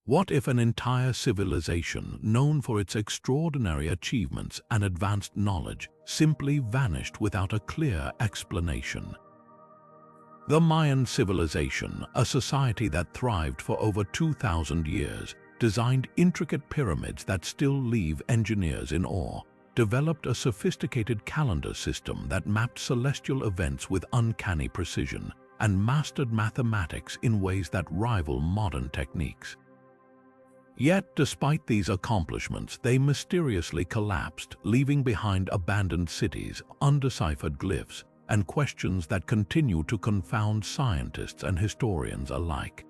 What if an entire civilization, known for its extraordinary achievements and advanced knowledge, simply vanished without a clear explanation? The Mayan Civilization, a society that thrived for over 2,000 years, designed intricate pyramids that still leave engineers in awe, developed a sophisticated calendar system that mapped celestial events with uncanny precision, and mastered mathematics in ways that rival modern techniques. Yet, despite these accomplishments, they mysteriously collapsed, leaving behind abandoned cities, undeciphered glyphs, and questions that continue to confound scientists and historians alike.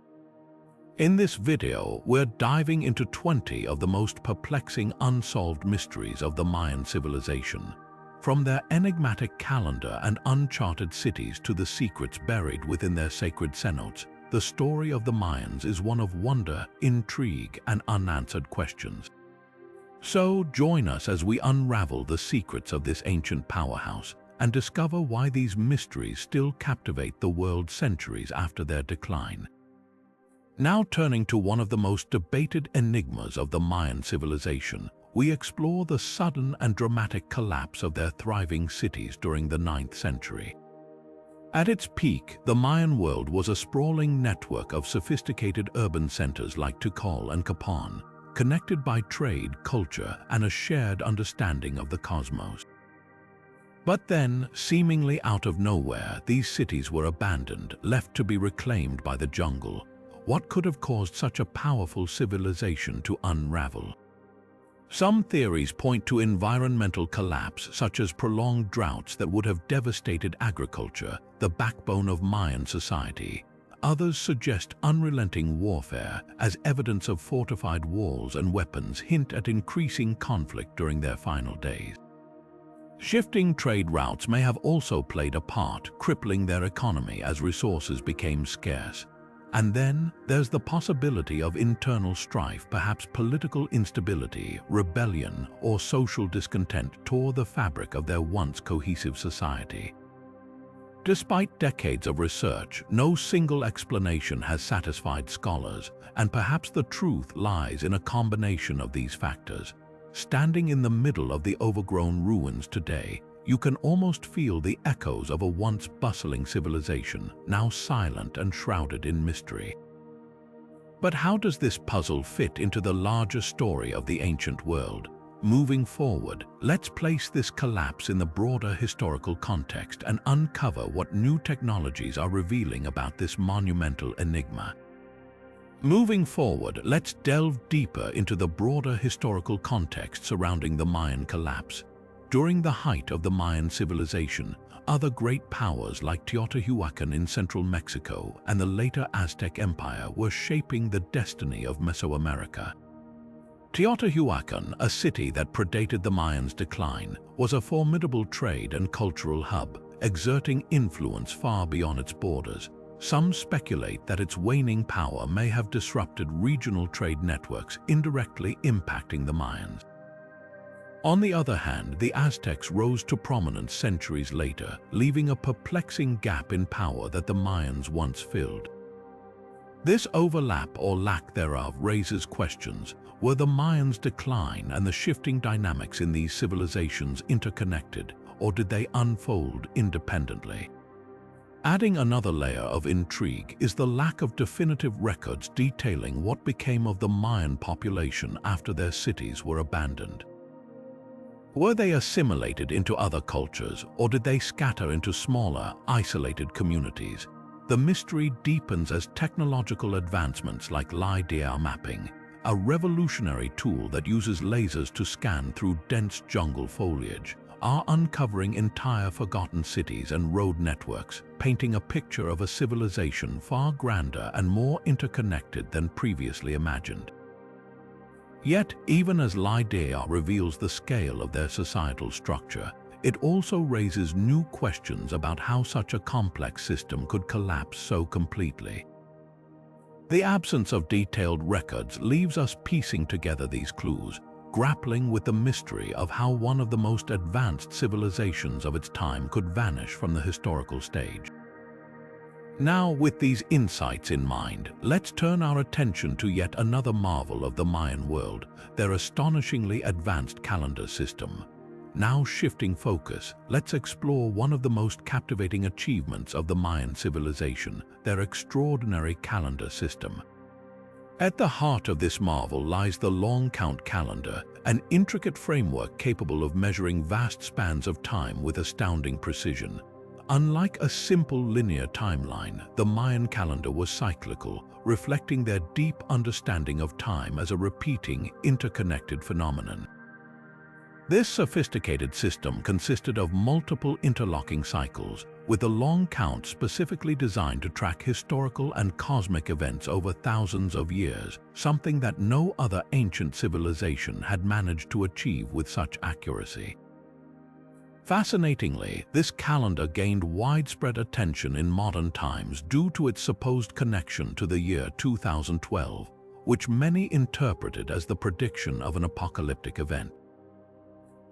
In this video, we're diving into 20 of the most perplexing unsolved mysteries of the Mayan civilization. From their enigmatic calendar and uncharted cities to the secrets buried within their sacred cenotes, the story of the Mayans is one of wonder, intrigue, and unanswered questions. So join us as we unravel the secrets of this ancient powerhouse and discover why these mysteries still captivate the world centuries after their decline. Now turning to one of the most debated enigmas of the Mayan civilization, we explore the sudden and dramatic collapse of their thriving cities during the 9th century. At its peak, the Mayan world was a sprawling network of sophisticated urban centers like Tikal and Copán, connected by trade, culture, and a shared understanding of the cosmos. But then, seemingly out of nowhere, these cities were abandoned, left to be reclaimed by the jungle. What could have caused such a powerful civilization to unravel? Some theories point to environmental collapse, such as prolonged droughts that would have devastated agriculture, the backbone of Mayan society. Others suggest unrelenting warfare, as evidence of fortified walls and weapons hint at increasing conflict during their final days. Shifting trade routes may have also played a part, crippling their economy as resources became scarce. And then there's the possibility of internal strife, perhaps political instability, rebellion, or social discontent tore the fabric of their once cohesive society. Despite decades of research, no single explanation has satisfied scholars, and perhaps the truth lies in a combination of these factors. Standing in the middle of the overgrown ruins today, you can almost feel the echoes of a once bustling civilization, now silent and shrouded in mystery. But how does this puzzle fit into the larger story of the ancient world? Moving forward, let's place this collapse in the broader historical context and uncover what new technologies are revealing about this monumental enigma. Moving forward, let's delve deeper into the broader historical context surrounding the Mayan collapse. During the height of the Mayan civilization, other great powers like Teotihuacan in central Mexico and the later Aztec Empire were shaping the destiny of Mesoamerica. Teotihuacan, a city that predated the Mayans' decline, was a formidable trade and cultural hub, exerting influence far beyond its borders. Some speculate that its waning power may have disrupted regional trade networks, indirectly impacting the Mayans. On the other hand, the Aztecs rose to prominence centuries later, leaving a perplexing gap in power that the Mayans once filled. This overlap or lack thereof raises questions. Were the Mayans' decline and the shifting dynamics in these civilizations interconnected, or did they unfold independently? Adding another layer of intrigue is the lack of definitive records detailing what became of the Mayan population after their cities were abandoned. Were they assimilated into other cultures, or did they scatter into smaller, isolated communities? The mystery deepens as technological advancements like lidar mapping, a revolutionary tool that uses lasers to scan through dense jungle foliage, are uncovering entire forgotten cities and road networks, painting a picture of a civilization far grander and more interconnected than previously imagined. Yet, even as lidar reveals the scale of their societal structure, it also raises new questions about how such a complex system could collapse so completely. The absence of detailed records leaves us piecing together these clues, grappling with the mystery of how one of the most advanced civilizations of its time could vanish from the historical stage. Now, with these insights in mind, let's turn our attention to yet another marvel of the Mayan world, their astonishingly advanced calendar system. Now shifting focus, let's explore one of the most captivating achievements of the Mayan civilization, their extraordinary calendar system. At the heart of this marvel lies the long count calendar, an intricate framework capable of measuring vast spans of time with astounding precision. Unlike a simple linear timeline, the Mayan calendar was cyclical, reflecting their deep understanding of time as a repeating, interconnected phenomenon. This sophisticated system consisted of multiple interlocking cycles, with the long count specifically designed to track historical and cosmic events over thousands of years, something that no other ancient civilization had managed to achieve with such accuracy. Fascinatingly, this calendar gained widespread attention in modern times due to its supposed connection to the year 2012, which many interpreted as the prediction of an apocalyptic event.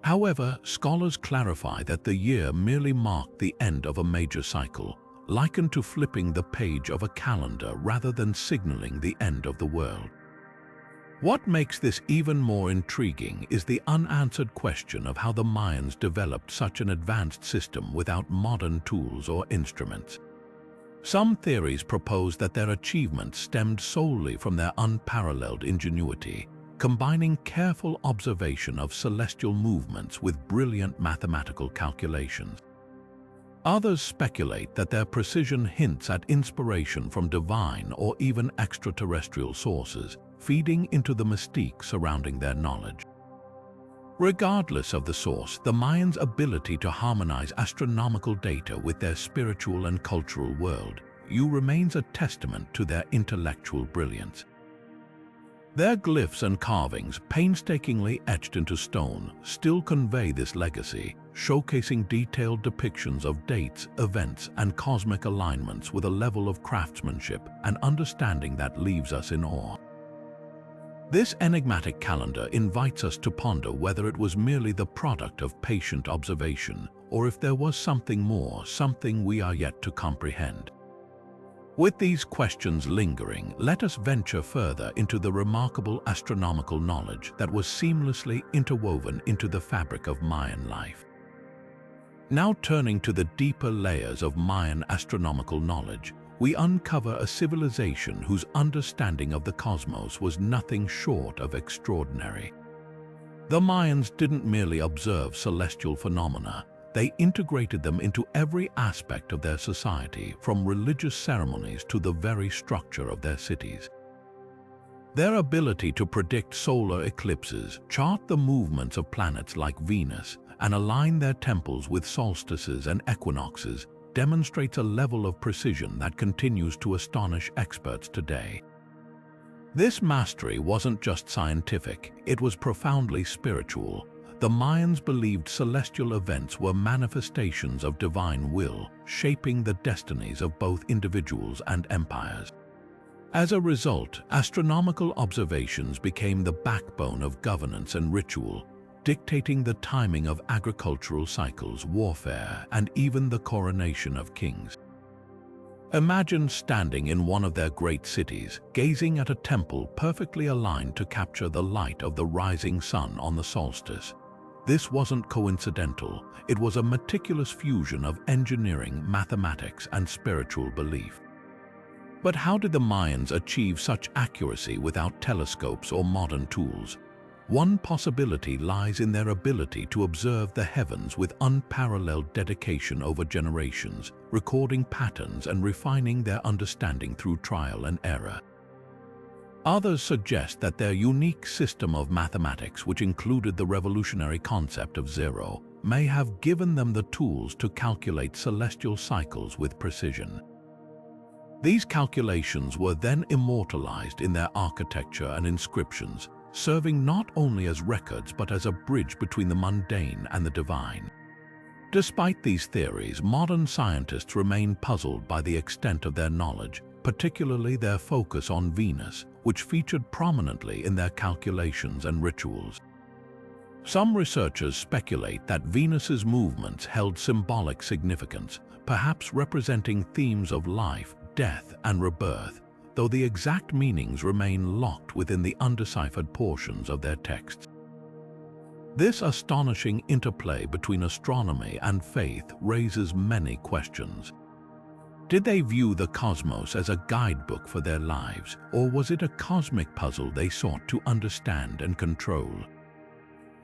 However, scholars clarify that the year merely marked the end of a major cycle, likened to flipping the page of a calendar rather than signaling the end of the world. What makes this even more intriguing is the unanswered question of how the Mayans developed such an advanced system without modern tools or instruments. Some theories propose that their achievements stemmed solely from their unparalleled ingenuity, combining careful observation of celestial movements with brilliant mathematical calculations. Others speculate that their precision hints at inspiration from divine or even extraterrestrial sources, feeding into the mystique surrounding their knowledge. Regardless of the source, the Mayans' ability to harmonize astronomical data with their spiritual and cultural world remains a testament to their intellectual brilliance. Their glyphs and carvings, painstakingly etched into stone, still convey this legacy, showcasing detailed depictions of dates, events, and cosmic alignments with a level of craftsmanship and understanding that leaves us in awe. This enigmatic calendar invites us to ponder whether it was merely the product of patient observation, or if there was something more, something we are yet to comprehend. With these questions lingering, let us venture further into the remarkable astronomical knowledge that was seamlessly interwoven into the fabric of Mayan life. Now turning to the deeper layers of Mayan astronomical knowledge, we uncover a civilization whose understanding of the cosmos was nothing short of extraordinary. The Mayans didn't merely observe celestial phenomena, they integrated them into every aspect of their society, from religious ceremonies to the very structure of their cities. Their ability to predict solar eclipses, chart the movements of planets like Venus, and align their temples with solstices and equinoxes demonstrates a level of precision that continues to astonish experts today. This mastery wasn't just scientific, it was profoundly spiritual. The Mayans believed celestial events were manifestations of divine will, shaping the destinies of both individuals and empires. As a result, astronomical observations became the backbone of governance and ritual, dictating the timing of agricultural cycles, warfare, and even the coronation of kings. Imagine standing in one of their great cities, gazing at a temple perfectly aligned to capture the light of the rising sun on the solstice. This wasn't coincidental, it was a meticulous fusion of engineering, mathematics, and spiritual belief. But how did the Mayans achieve such accuracy without telescopes or modern tools? One possibility lies in their ability to observe the heavens with unparalleled dedication over generations, recording patterns and refining their understanding through trial and error. Others suggest that their unique system of mathematics, which included the revolutionary concept of zero, may have given them the tools to calculate celestial cycles with precision. These calculations were then immortalized in their architecture and inscriptions, serving not only as records but as a bridge between the mundane and the divine. Despite these theories, modern scientists remain puzzled by the extent of their knowledge, particularly their focus on Venus, which featured prominently in their calculations and rituals. Some researchers speculate that Venus's movements held symbolic significance, perhaps representing themes of life, death and rebirth, though the exact meanings remain locked within the undeciphered portions of their texts. This astonishing interplay between astronomy and faith raises many questions. Did they view the cosmos as a guidebook for their lives, or was it a cosmic puzzle they sought to understand and control?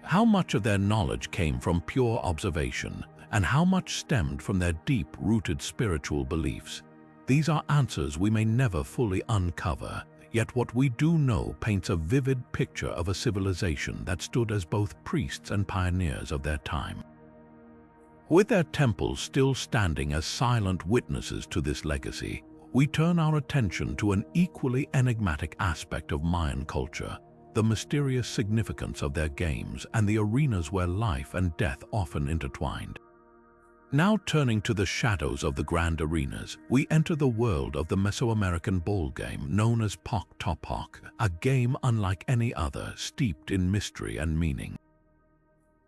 How much of their knowledge came from pure observation, and how much stemmed from their deep-rooted spiritual beliefs? These are answers we may never fully uncover, yet what we do know paints a vivid picture of a civilization that stood as both priests and pioneers of their time. With their temples still standing as silent witnesses to this legacy, we turn our attention to an equally enigmatic aspect of Mayan culture, the mysterious significance of their games and the arenas where life and death often intertwined. Now turning to the shadows of the grand arenas, we enter the world of the Mesoamerican ballgame known as pok-ta-pok, a game unlike any other, steeped in mystery and meaning.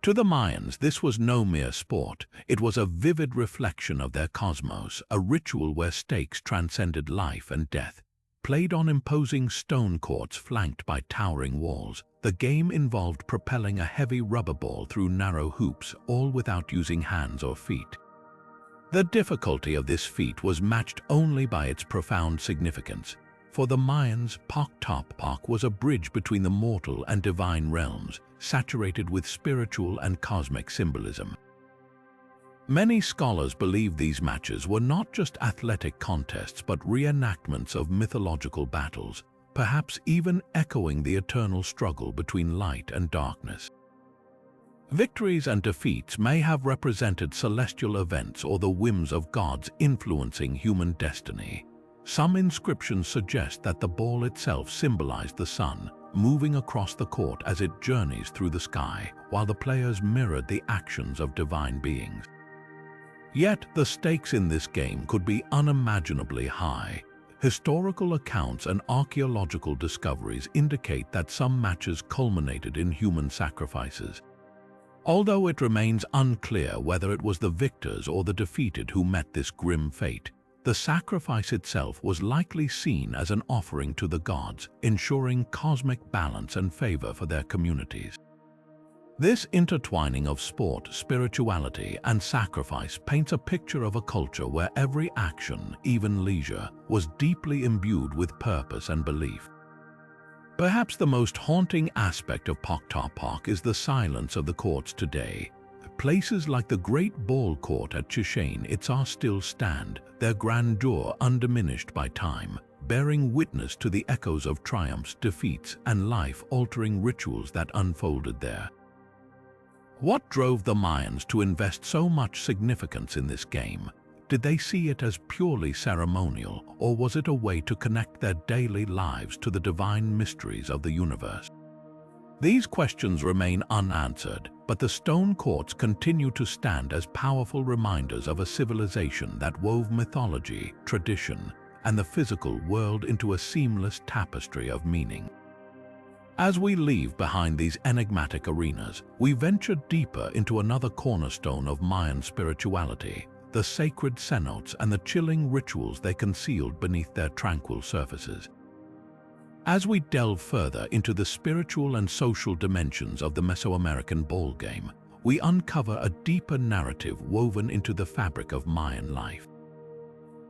To the Mayans, this was no mere sport. It was a vivid reflection of their cosmos, a ritual where stakes transcended life and death. Played on imposing stone courts flanked by towering walls, the game involved propelling a heavy rubber ball through narrow hoops, all without using hands or feet. The difficulty of this feat was matched only by its profound significance. For the Mayans, pok-ta-pok was a bridge between the mortal and divine realms, saturated with spiritual and cosmic symbolism. Many scholars believe these matches were not just athletic contests but reenactments of mythological battles, perhaps even echoing the eternal struggle between light and darkness. Victories and defeats may have represented celestial events or the whims of gods influencing human destiny. Some inscriptions suggest that the ball itself symbolized the sun, moving across the court as it journeys through the sky, while the players mirrored the actions of divine beings. Yet the stakes in this game could be unimaginably high. Historical accounts and archaeological discoveries indicate that some matches culminated in human sacrifices. Although it remains unclear whether it was the victors or the defeated who met this grim fate, the sacrifice itself was likely seen as an offering to the gods, ensuring cosmic balance and favor for their communities. This intertwining of sport, spirituality, and sacrifice paints a picture of a culture where every action, even leisure, was deeply imbued with purpose and belief. Perhaps the most haunting aspect of pok-ta-pok is the silence of the courts today. Places like the Great Ball Court at Chichen Itza still stand, their grandeur undiminished by time, bearing witness to the echoes of triumphs, defeats, and life-altering rituals that unfolded there. What drove the Mayans to invest so much significance in this game? Did they see it as purely ceremonial, or was it a way to connect their daily lives to the divine mysteries of the universe? These questions remain unanswered, but the stone courts continue to stand as powerful reminders of a civilization that wove mythology, tradition, and the physical world into a seamless tapestry of meaning. As we leave behind these enigmatic arenas, we venture deeper into another cornerstone of Mayan spirituality, the sacred cenotes and the chilling rituals they concealed beneath their tranquil surfaces. As we delve further into the spiritual and social dimensions of the Mesoamerican ballgame, we uncover a deeper narrative woven into the fabric of Mayan life.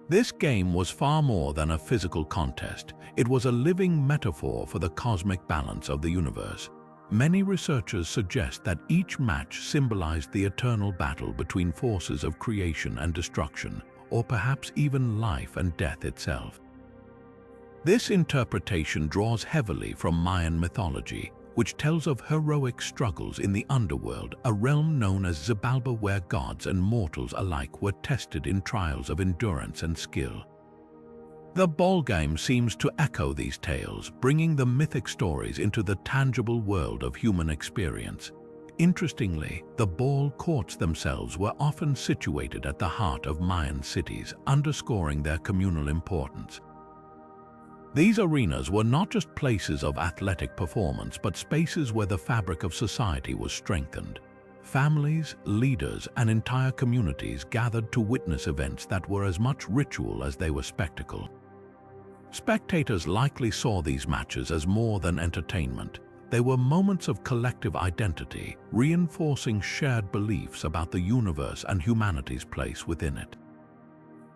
This game was far more than a physical contest. It was a living metaphor for the cosmic balance of the universe. Many researchers suggest that each match symbolized the eternal battle between forces of creation and destruction, or perhaps even life and death itself. This interpretation draws heavily from Mayan mythology, which tells of heroic struggles in the underworld, a realm known as Xibalba where gods and mortals alike were tested in trials of endurance and skill. The ballgame seems to echo these tales, bringing the mythic stories into the tangible world of human experience. Interestingly, the ball courts themselves were often situated at the heart of Mayan cities, underscoring their communal importance. These arenas were not just places of athletic performance, but spaces where the fabric of society was strengthened. families, leaders, and entire communities gathered to witness events that were as much ritual as they were spectacle. Spectators likely saw these matches as more than entertainment. They were moments of collective identity, reinforcing shared beliefs about the universe and humanity's place within it.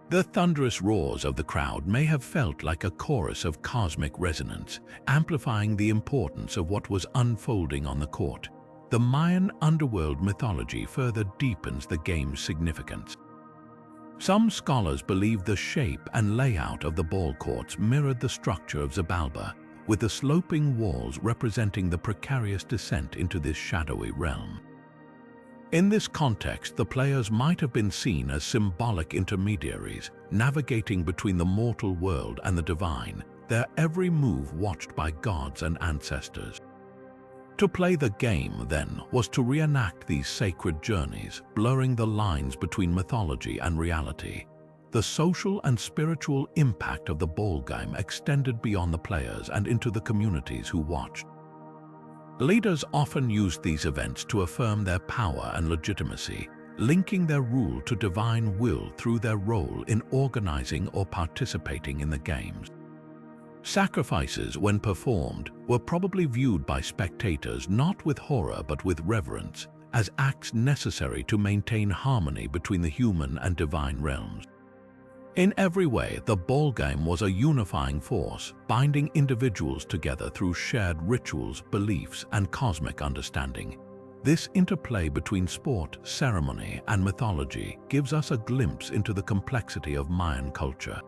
The thunderous roars of the crowd may have felt like a chorus of cosmic resonance, amplifying the importance of what was unfolding on the court. The Mayan underworld mythology further deepens the game's significance. Some scholars believe the shape and layout of the ball courts mirrored the structure of Xibalba, with the sloping walls representing the precarious descent into this shadowy realm. In this context, the players might have been seen as symbolic intermediaries, navigating between the mortal world and the divine, their every move watched by gods and ancestors. To play the game, then, was to reenact these sacred journeys, blurring the lines between mythology and reality. The social and spiritual impact of the ballgame extended beyond the players and into the communities who watched. Leaders often used these events to affirm their power and legitimacy, linking their rule to divine will through their role in organizing or participating in the games. Sacrifices, when performed, were probably viewed by spectators not with horror but with reverence, as acts necessary to maintain harmony between the human and divine realms. In every way, the ballgame was a unifying force, binding individuals together through shared rituals, beliefs, and cosmic understanding. This interplay between sport, ceremony, and mythology gives us a glimpse into the complexity of Mayan culture.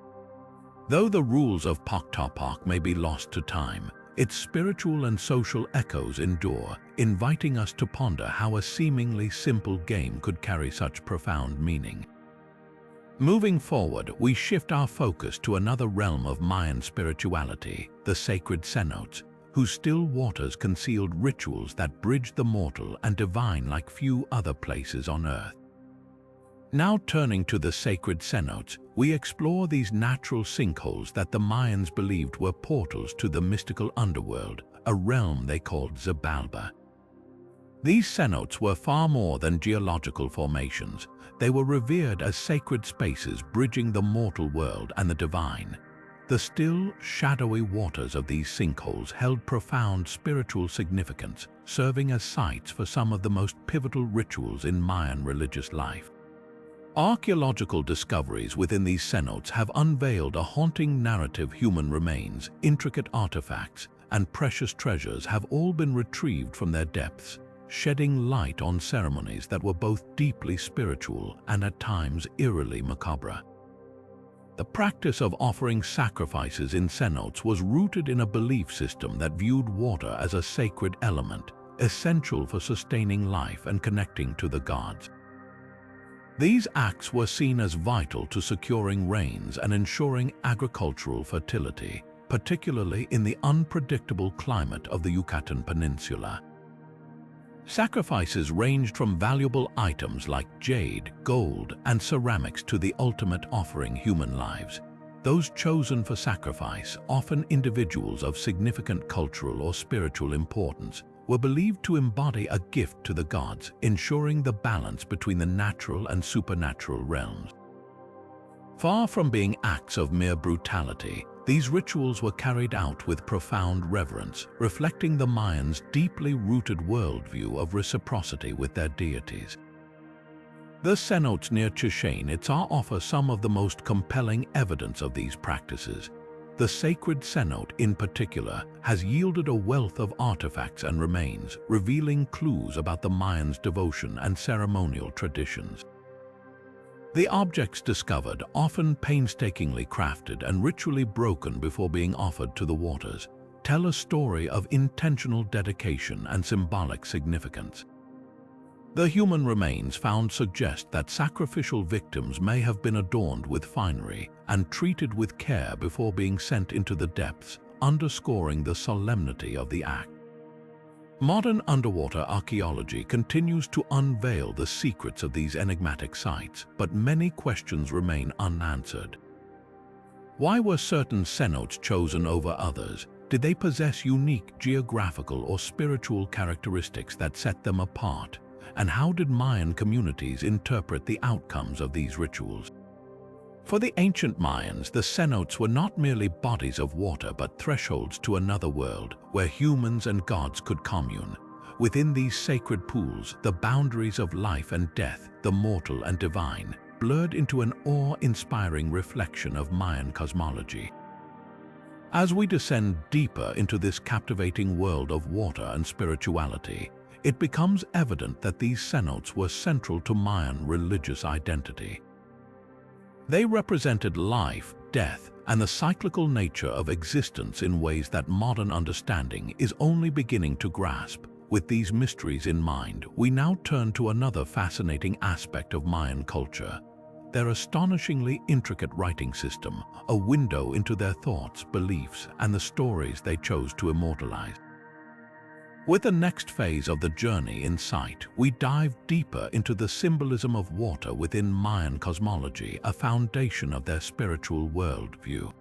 Though the rules of pok-ta-pok may be lost to time, its spiritual and social echoes endure, inviting us to ponder how a seemingly simple game could carry such profound meaning. Moving forward, we shift our focus to another realm of Mayan spirituality, the sacred cenotes, whose still waters concealed rituals that bridged the mortal and divine like few other places on Earth. Now turning to the sacred cenotes, we explore these natural sinkholes that the Mayans believed were portals to the mystical underworld, a realm they called Xibalba. These cenotes were far more than geological formations. They were revered as sacred spaces bridging the mortal world and the divine. The still, shadowy waters of these sinkholes held profound spiritual significance, serving as sites for some of the most pivotal rituals in Mayan religious life. Archaeological discoveries within these cenotes have unveiled a haunting narrative. Human remains, intricate artifacts, and precious treasures have all been retrieved from their depths, shedding light on ceremonies that were both deeply spiritual and at times eerily macabre. The practice of offering sacrifices in cenotes was rooted in a belief system that viewed water as a sacred element, essential for sustaining life and connecting to the gods. These acts were seen as vital to securing rains and ensuring agricultural fertility, particularly in the unpredictable climate of the Yucatan Peninsula. Sacrifices ranged from valuable items like jade, gold, and ceramics to the ultimate offering: human lives. Those chosen for sacrifice, often individuals of significant cultural or spiritual importance, were believed to embody a gift to the gods, ensuring the balance between the natural and supernatural realms. Far from being acts of mere brutality, these rituals were carried out with profound reverence, reflecting the Mayans' deeply rooted worldview of reciprocity with their deities. The cenotes near Chichen Itza offer some of the most compelling evidence of these practices. The sacred cenote, in particular, has yielded a wealth of artifacts and remains, revealing clues about the Mayans' devotion and ceremonial traditions. The objects discovered, often painstakingly crafted and ritually broken before being offered to the waters, tell a story of intentional dedication and symbolic significance. The human remains found suggest that sacrificial victims may have been adorned with finery and treated with care before being sent into the depths, underscoring the solemnity of the act. Modern underwater archaeology continues to unveil the secrets of these enigmatic sites, but many questions remain unanswered. Why were certain cenotes chosen over others? Did they possess unique geographical or spiritual characteristics that set them apart? and how did Mayan communities interpret the outcomes of these rituals? For the ancient Mayans, the cenotes were not merely bodies of water but thresholds to another world where humans and gods could commune. Within these sacred pools, the boundaries of life and death, the mortal and divine, blurred into an awe-inspiring reflection of Mayan cosmology. As we descend deeper into this captivating world of water and spirituality, it becomes evident that these cenotes were central to Mayan religious identity. They represented life, death, and the cyclical nature of existence in ways that modern understanding is only beginning to grasp. With these mysteries in mind, we now turn to another fascinating aspect of Mayan culture: their astonishingly intricate writing system, a window into their thoughts, beliefs, and the stories they chose to immortalize. With the next phase of the journey in sight, we dive deeper into the symbolism of water within Mayan cosmology, a foundation of their spiritual worldview.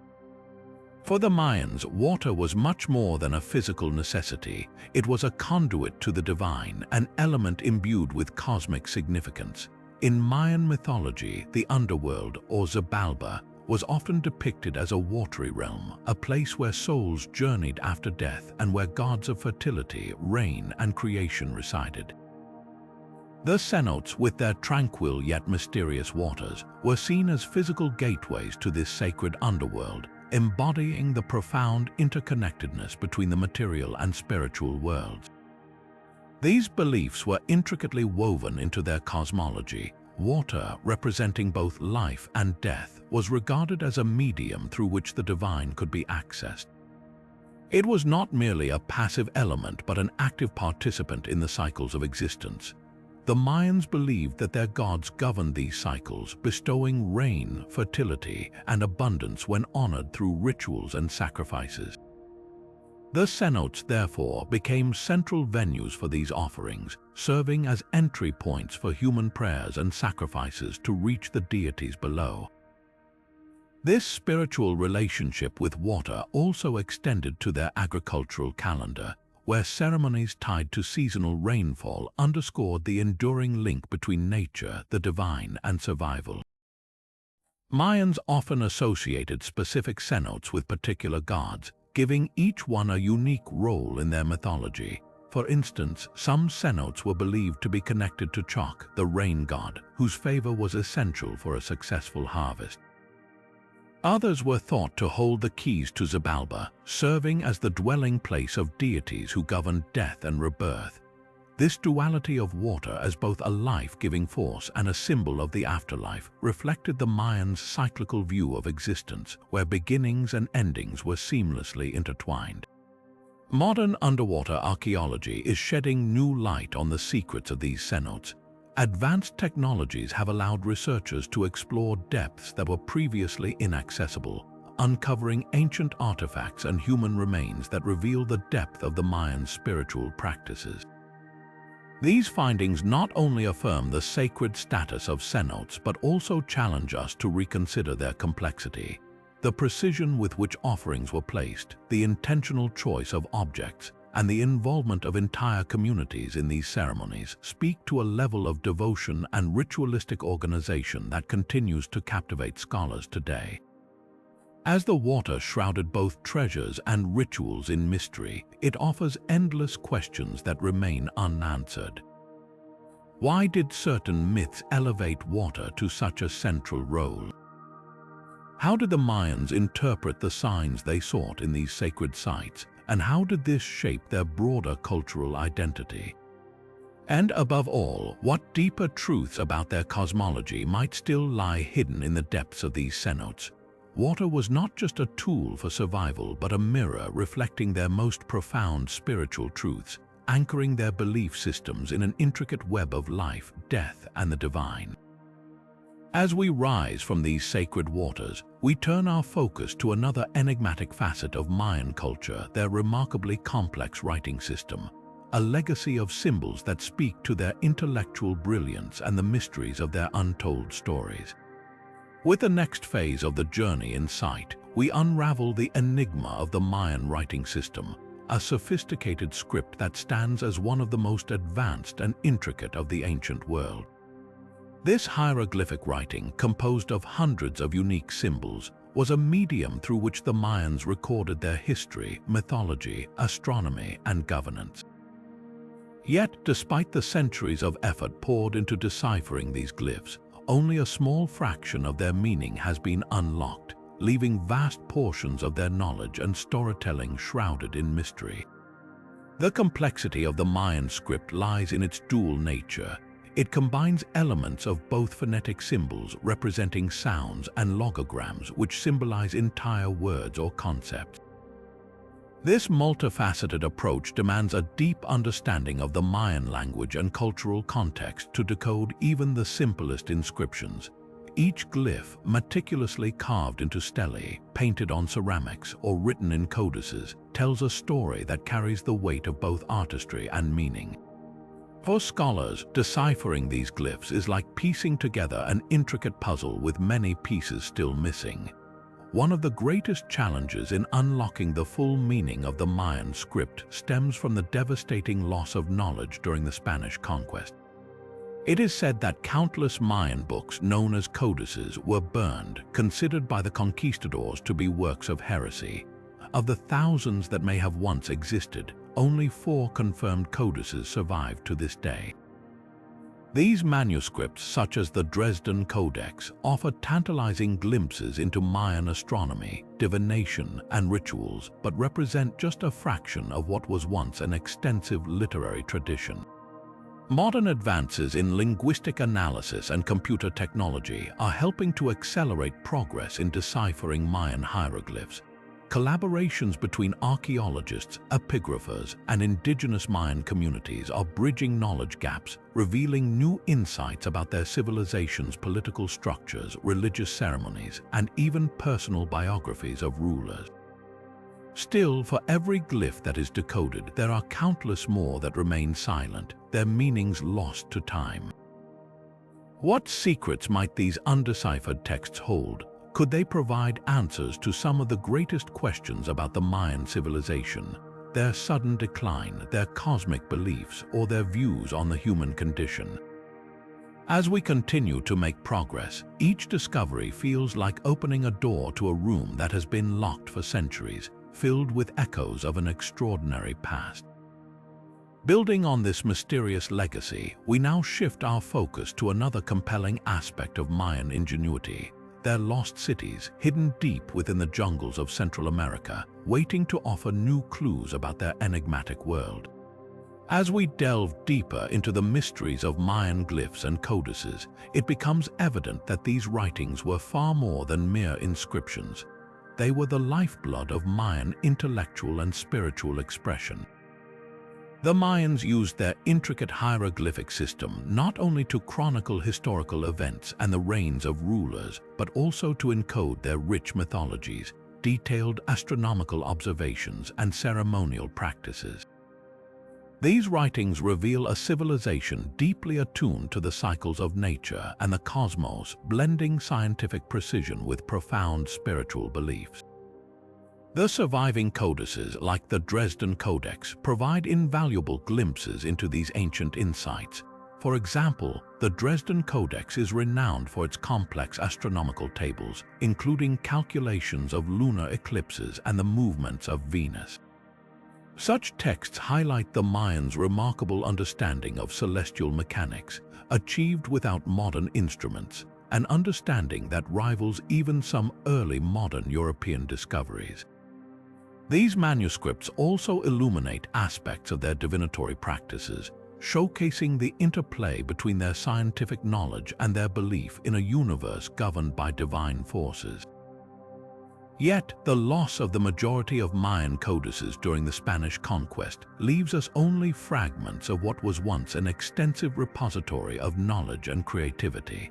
For the Mayans, water was much more than a physical necessity. It was a conduit to the divine, an element imbued with cosmic significance. In Mayan mythology, the underworld, or Xibalba, was often depicted as a watery realm, a place where souls journeyed after death and where gods of fertility, rain, and creation resided. The cenotes, with their tranquil yet mysterious waters, were seen as physical gateways to this sacred underworld, embodying the profound interconnectedness between the material and spiritual worlds. These beliefs were intricately woven into their cosmology. Water, representing both life and death, was regarded as a medium through which the divine could be accessed. It was not merely a passive element but an active participant in the cycles of existence. The Mayans believed that their gods governed these cycles, bestowing rain, fertility, and abundance when honored through rituals and sacrifices. The cenotes, therefore, became central venues for these offerings, serving as entry points for human prayers and sacrifices to reach the deities below. This spiritual relationship with water also extended to their agricultural calendar, where ceremonies tied to seasonal rainfall underscored the enduring link between nature, the divine, and survival. Mayans often associated specific cenotes with particular gods, giving each one a unique role in their mythology. For instance, some cenotes were believed to be connected to Chok, the rain god, whose favor was essential for a successful harvest. Others were thought to hold the keys to Xibalba, serving as the dwelling place of deities who governed death and rebirth. This duality of water as both a life-giving force and a symbol of the afterlife reflected the Mayans' cyclical view of existence, where beginnings and endings were seamlessly intertwined. Modern underwater archaeology is shedding new light on the secrets of these cenotes. Advanced technologies have allowed researchers to explore depths that were previously inaccessible, uncovering ancient artifacts and human remains that reveal the depth of the Mayan spiritual practices. These findings not only affirm the sacred status of cenotes but also challenge us to reconsider their complexity. The precision with which offerings were placed, the intentional choice of objects, and the involvement of entire communities in these ceremonies speak to a level of devotion and ritualistic organization that continues to captivate scholars today. As the water shrouded both treasures and rituals in mystery, it offers endless questions that remain unanswered. Why did certain myths elevate water to such a central role? How did the Mayans interpret the signs they sought in these sacred sites, and how did this shape their broader cultural identity? And above all, what deeper truths about their cosmology might still lie hidden in the depths of these cenotes? Water was not just a tool for survival, but a mirror reflecting their most profound spiritual truths, anchoring their belief systems in an intricate web of life, death, and the divine. As we rise from these sacred waters, we turn our focus to another enigmatic facet of Mayan culture, their remarkably complex writing system, a legacy of symbols that speak to their intellectual brilliance and the mysteries of their untold stories. With the next phase of the journey in sight, we unravel the enigma of the Mayan writing system, a sophisticated script that stands as one of the most advanced and intricate of the ancient world. This hieroglyphic writing, composed of hundreds of unique symbols, was a medium through which the Mayans recorded their history, mythology, astronomy, and governance. Yet, despite the centuries of effort poured into deciphering these glyphs, only a small fraction of their meaning has been unlocked, leaving vast portions of their knowledge and storytelling shrouded in mystery. The complexity of the Mayan script lies in its dual nature. It combines elements of both phonetic symbols representing sounds and logograms which symbolize entire words or concepts. This multifaceted approach demands a deep understanding of the Mayan language and cultural context to decode even the simplest inscriptions. Each glyph, meticulously carved into stelae, painted on ceramics, or written in codices, tells a story that carries the weight of both artistry and meaning. For scholars, deciphering these glyphs is like piecing together an intricate puzzle with many pieces still missing. One of the greatest challenges in unlocking the full meaning of the Mayan script stems from the devastating loss of knowledge during the Spanish conquest. It is said that countless Mayan books, known as codices, were burned, considered by the conquistadors to be works of heresy. Of the thousands that may have once existed, only 4 confirmed codices survive to this day. These manuscripts, such as the Dresden Codex, offer tantalizing glimpses into Mayan astronomy, divination, and rituals, but represent just a fraction of what was once an extensive literary tradition. Modern advances in linguistic analysis and computer technology are helping to accelerate progress in deciphering Mayan hieroglyphs. Collaborations between archaeologists, epigraphers, and indigenous Mayan communities are bridging knowledge gaps, revealing new insights about their civilization's political structures, religious ceremonies, and even personal biographies of rulers. Still, for every glyph that is decoded, there are countless more that remain silent, their meanings lost to time. What secrets might these undeciphered texts hold? Could they provide answers to some of the greatest questions about the Mayan civilization, their sudden decline, their cosmic beliefs, or their views on the human condition? As we continue to make progress, each discovery feels like opening a door to a room that has been locked for centuries, filled with echoes of an extraordinary past. Building on this mysterious legacy, we now shift our focus to another compelling aspect of Mayan ingenuity: their lost cities, hidden deep within the jungles of Central America, waiting to offer new clues about their enigmatic world. As we delve deeper into the mysteries of Mayan glyphs and codices, it becomes evident that these writings were far more than mere inscriptions. They were the lifeblood of Mayan intellectual and spiritual expression. The Mayans used their intricate hieroglyphic system not only to chronicle historical events and the reigns of rulers, but also to encode their rich mythologies, detailed astronomical observations, and ceremonial practices. These writings reveal a civilization deeply attuned to the cycles of nature and the cosmos, blending scientific precision with profound spiritual beliefs. The surviving codices, like the Dresden Codex, provide invaluable glimpses into these ancient insights. For example, the Dresden Codex is renowned for its complex astronomical tables, including calculations of lunar eclipses and the movements of Venus. Such texts highlight the Mayans' remarkable understanding of celestial mechanics, achieved without modern instruments, an understanding that rivals even some early modern European discoveries. These manuscripts also illuminate aspects of their divinatory practices, showcasing the interplay between their scientific knowledge and their belief in a universe governed by divine forces. Yet, the loss of the majority of Mayan codices during the Spanish conquest leaves us only fragments of what was once an extensive repository of knowledge and creativity.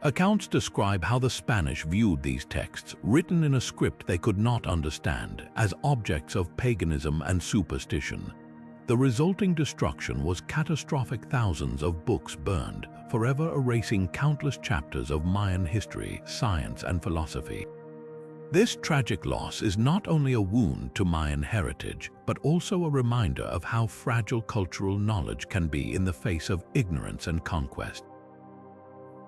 Accounts describe how the Spanish viewed these texts, written in a script they could not understand, as objects of paganism and superstition. The resulting destruction was catastrophic. Thousands of books burned, forever erasing countless chapters of Mayan history, science, and philosophy. This tragic loss is not only a wound to Mayan heritage, but also a reminder of how fragile cultural knowledge can be in the face of ignorance and conquest.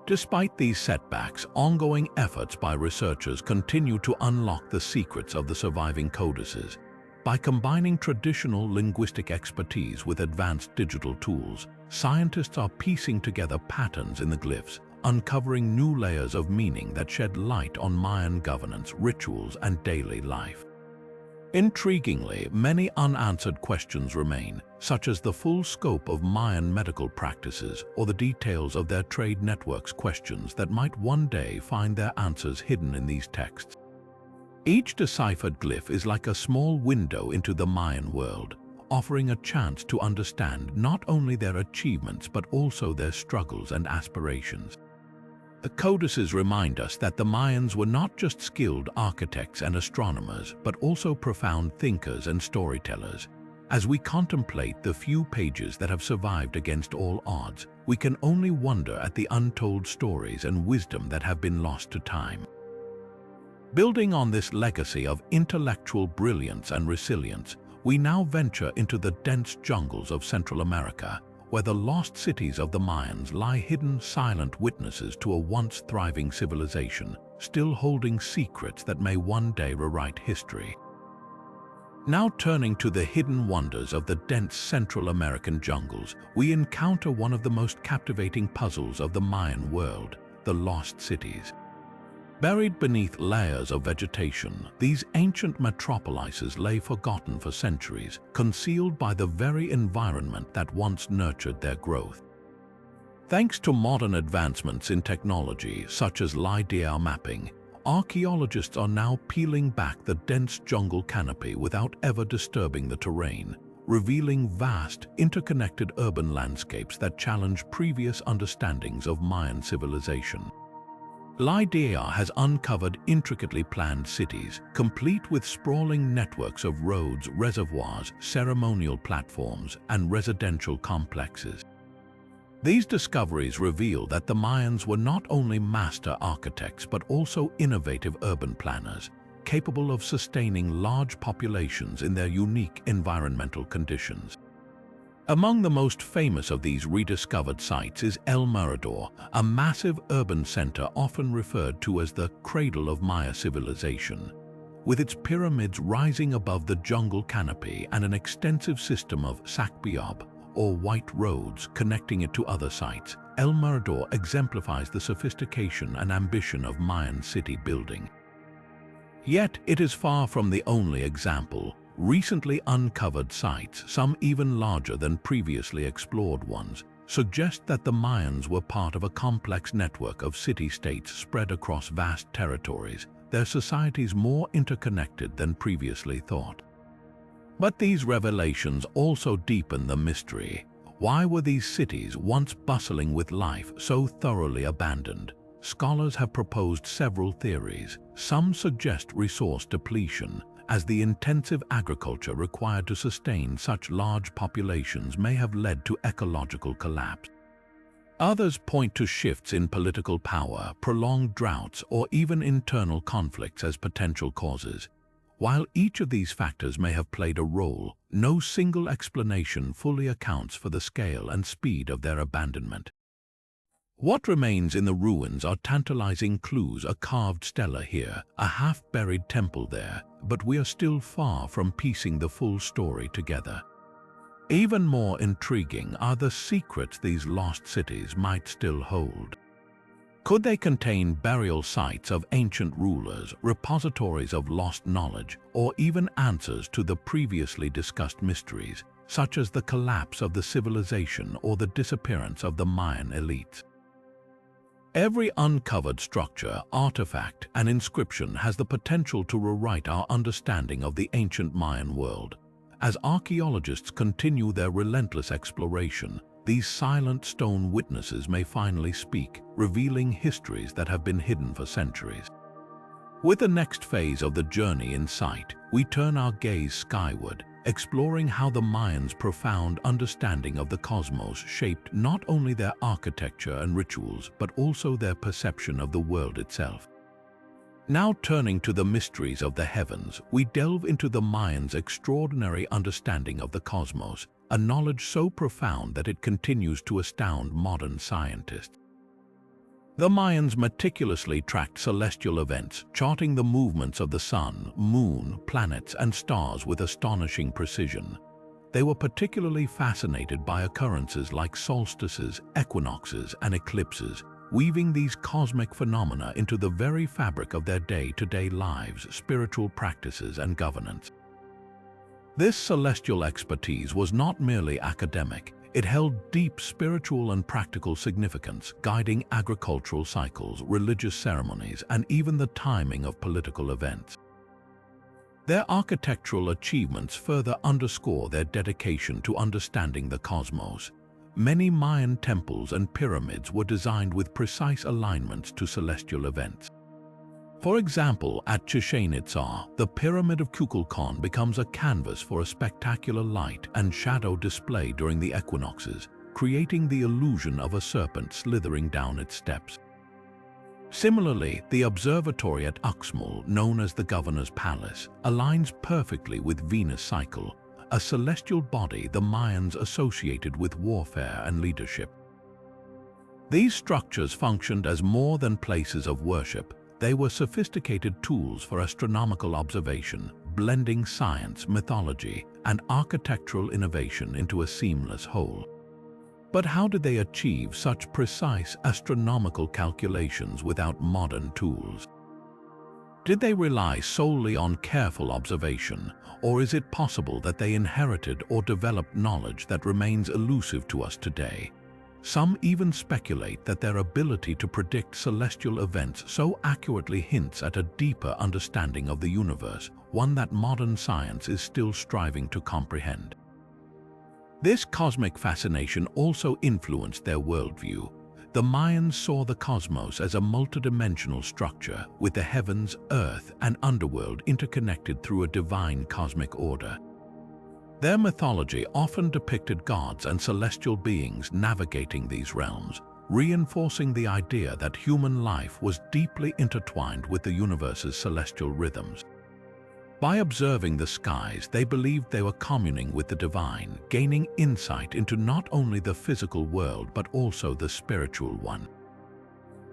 Despite these setbacks, ongoing efforts by researchers continue to unlock the secrets of the surviving codices. By combining traditional linguistic expertise with advanced digital tools, scientists are piecing together patterns in the glyphs, uncovering new layers of meaning that shed light on Mayan governance, rituals, and daily life. Intriguingly, many unanswered questions remain, such as the full scope of Mayan medical practices or the details of their trade networks, questions that might one day find their answers hidden in these texts. Each deciphered glyph is like a small window into the Mayan world, offering a chance to understand not only their achievements but also their struggles and aspirations. The codices remind us that the Mayans were not just skilled architects and astronomers, but also profound thinkers and storytellers. As we contemplate the few pages that have survived against all odds, we can only wonder at the untold stories and wisdom that have been lost to time. Building on this legacy of intellectual brilliance and resilience, we now venture into the dense jungles of Central America, where the lost cities of the Mayans lie hidden, silent witnesses to a once thriving civilization, still holding secrets that may one day rewrite history. Now turning to the hidden wonders of the dense Central American jungles, we encounter one of the most captivating puzzles of the Mayan world, the lost cities. Buried beneath layers of vegetation, these ancient metropolises lay forgotten for centuries, concealed by the very environment that once nurtured their growth. Thanks to modern advancements in technology such as lidar mapping, archaeologists are now peeling back the dense jungle canopy without ever disturbing the terrain, revealing vast, interconnected urban landscapes that challenge previous understandings of Mayan civilization. Lidar has uncovered intricately planned cities, complete with sprawling networks of roads, reservoirs, ceremonial platforms, and residential complexes. These discoveries reveal that the Mayans were not only master architects but also innovative urban planners, capable of sustaining large populations in their unique environmental conditions. Among the most famous of these rediscovered sites is El Mirador, a massive urban center often referred to as the cradle of Maya civilization. With its pyramids rising above the jungle canopy and an extensive system of sakbiob, or white roads, connecting it to other sites, El Mirador exemplifies the sophistication and ambition of Mayan city building. Yet it is far from the only example. Recently uncovered sites, some even larger than previously explored ones, suggest that the Mayans were part of a complex network of city-states spread across vast territories, their societies more interconnected than previously thought. But these revelations also deepen the mystery. Why were these cities, once bustling with life, so thoroughly abandoned? Scholars have proposed several theories. Some suggest resource depletion, as the intensive agriculture required to sustain such large populations may have led to ecological collapse. Others point to shifts in political power, prolonged droughts, or even internal conflicts as potential causes. While each of these factors may have played a role, no single explanation fully accounts for the scale and speed of their abandonment. What remains in the ruins are tantalizing clues: a carved stela here, a half-buried temple there, but we are still far from piecing the full story together. Even more intriguing are the secrets these lost cities might still hold. Could they contain burial sites of ancient rulers, repositories of lost knowledge, or even answers to the previously discussed mysteries, such as the collapse of the civilization or the disappearance of the Mayan elites? Every uncovered structure, artifact, and inscription has the potential to rewrite our understanding of the ancient Mayan world. As archaeologists continue their relentless exploration, these silent stone witnesses may finally speak, revealing histories that have been hidden for centuries. With the next phase of the journey in sight, we turn our gaze skyward, exploring how the Mayans' profound understanding of the cosmos shaped not only their architecture and rituals, but also their perception of the world itself. Now turning to the mysteries of the heavens, we delve into the Mayans' extraordinary understanding of the cosmos, a knowledge so profound that it continues to astound modern scientists. The Mayans meticulously tracked celestial events, charting the movements of the sun, moon, planets, and stars with astonishing precision. They were particularly fascinated by occurrences like solstices, equinoxes, and eclipses, weaving these cosmic phenomena into the very fabric of their day-to-day lives, spiritual practices, and governance. This celestial expertise was not merely academic. It held deep spiritual and practical significance, guiding agricultural cycles, religious ceremonies, and even the timing of political events. Their architectural achievements further underscore their dedication to understanding the cosmos. Many Mayan temples and pyramids were designed with precise alignments to celestial events. For example, at Chichén Itzá, the Pyramid of Kukulcán becomes a canvas for a spectacular light and shadow display during the equinoxes, creating the illusion of a serpent slithering down its steps. Similarly, the observatory at Uxmal, known as the Governor's Palace, aligns perfectly with Venus' cycle, a celestial body the Mayans associated with warfare and leadership. These structures functioned as more than places of worship. They were sophisticated tools for astronomical observation, blending science, mythology, and architectural innovation into a seamless whole. But how did they achieve such precise astronomical calculations without modern tools? Did they rely solely on careful observation, or is it possible that they inherited or developed knowledge that remains elusive to us today? Some even speculate that their ability to predict celestial events so accurately hints at a deeper understanding of the universe, one that modern science is still striving to comprehend. This cosmic fascination also influenced their worldview. The Mayans saw the cosmos as a multidimensional structure, with the heavens, earth, and underworld interconnected through a divine cosmic order. Their mythology often depicted gods and celestial beings navigating these realms, reinforcing the idea that human life was deeply intertwined with the universe's celestial rhythms. By observing the skies, they believed they were communing with the divine, gaining insight into not only the physical world but also the spiritual one.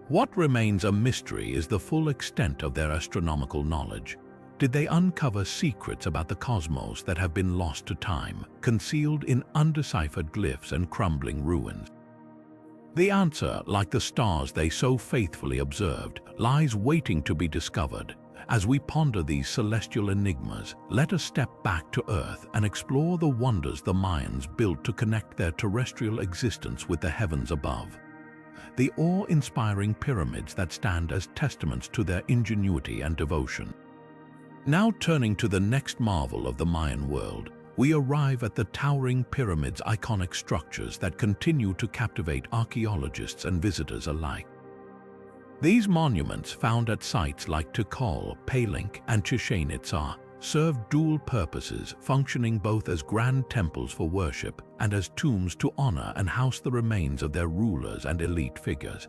What remains a mystery is the full extent of their astronomical knowledge. Did they uncover secrets about the cosmos that have been lost to time, concealed in undeciphered glyphs and crumbling ruins? The answer, like the stars they so faithfully observed, lies waiting to be discovered. As we ponder these celestial enigmas, let us step back to Earth and explore the wonders the Mayans built to connect their terrestrial existence with the heavens above. The awe-inspiring pyramids that stand as testaments to their ingenuity and devotion. Now turning to the next marvel of the Mayan world, we arrive at the towering pyramids, iconic structures that continue to captivate archaeologists and visitors alike. These monuments, found at sites like Tikal, and Chichén Itzá, serve dual purposes, functioning both as grand temples for worship and as tombs to honor and house the remains of their rulers and elite figures.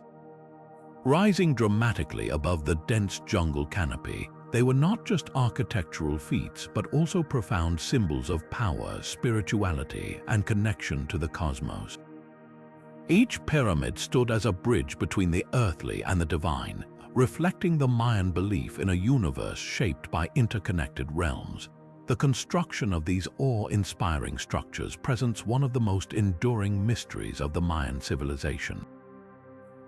Rising dramatically above the dense jungle canopy, they were not just architectural feats, but also profound symbols of power, spirituality, and connection to the cosmos. Each pyramid stood as a bridge between the earthly and the divine, reflecting the Mayan belief in a universe shaped by interconnected realms. The construction of these awe-inspiring structures presents one of the most enduring mysteries of the Mayan civilization.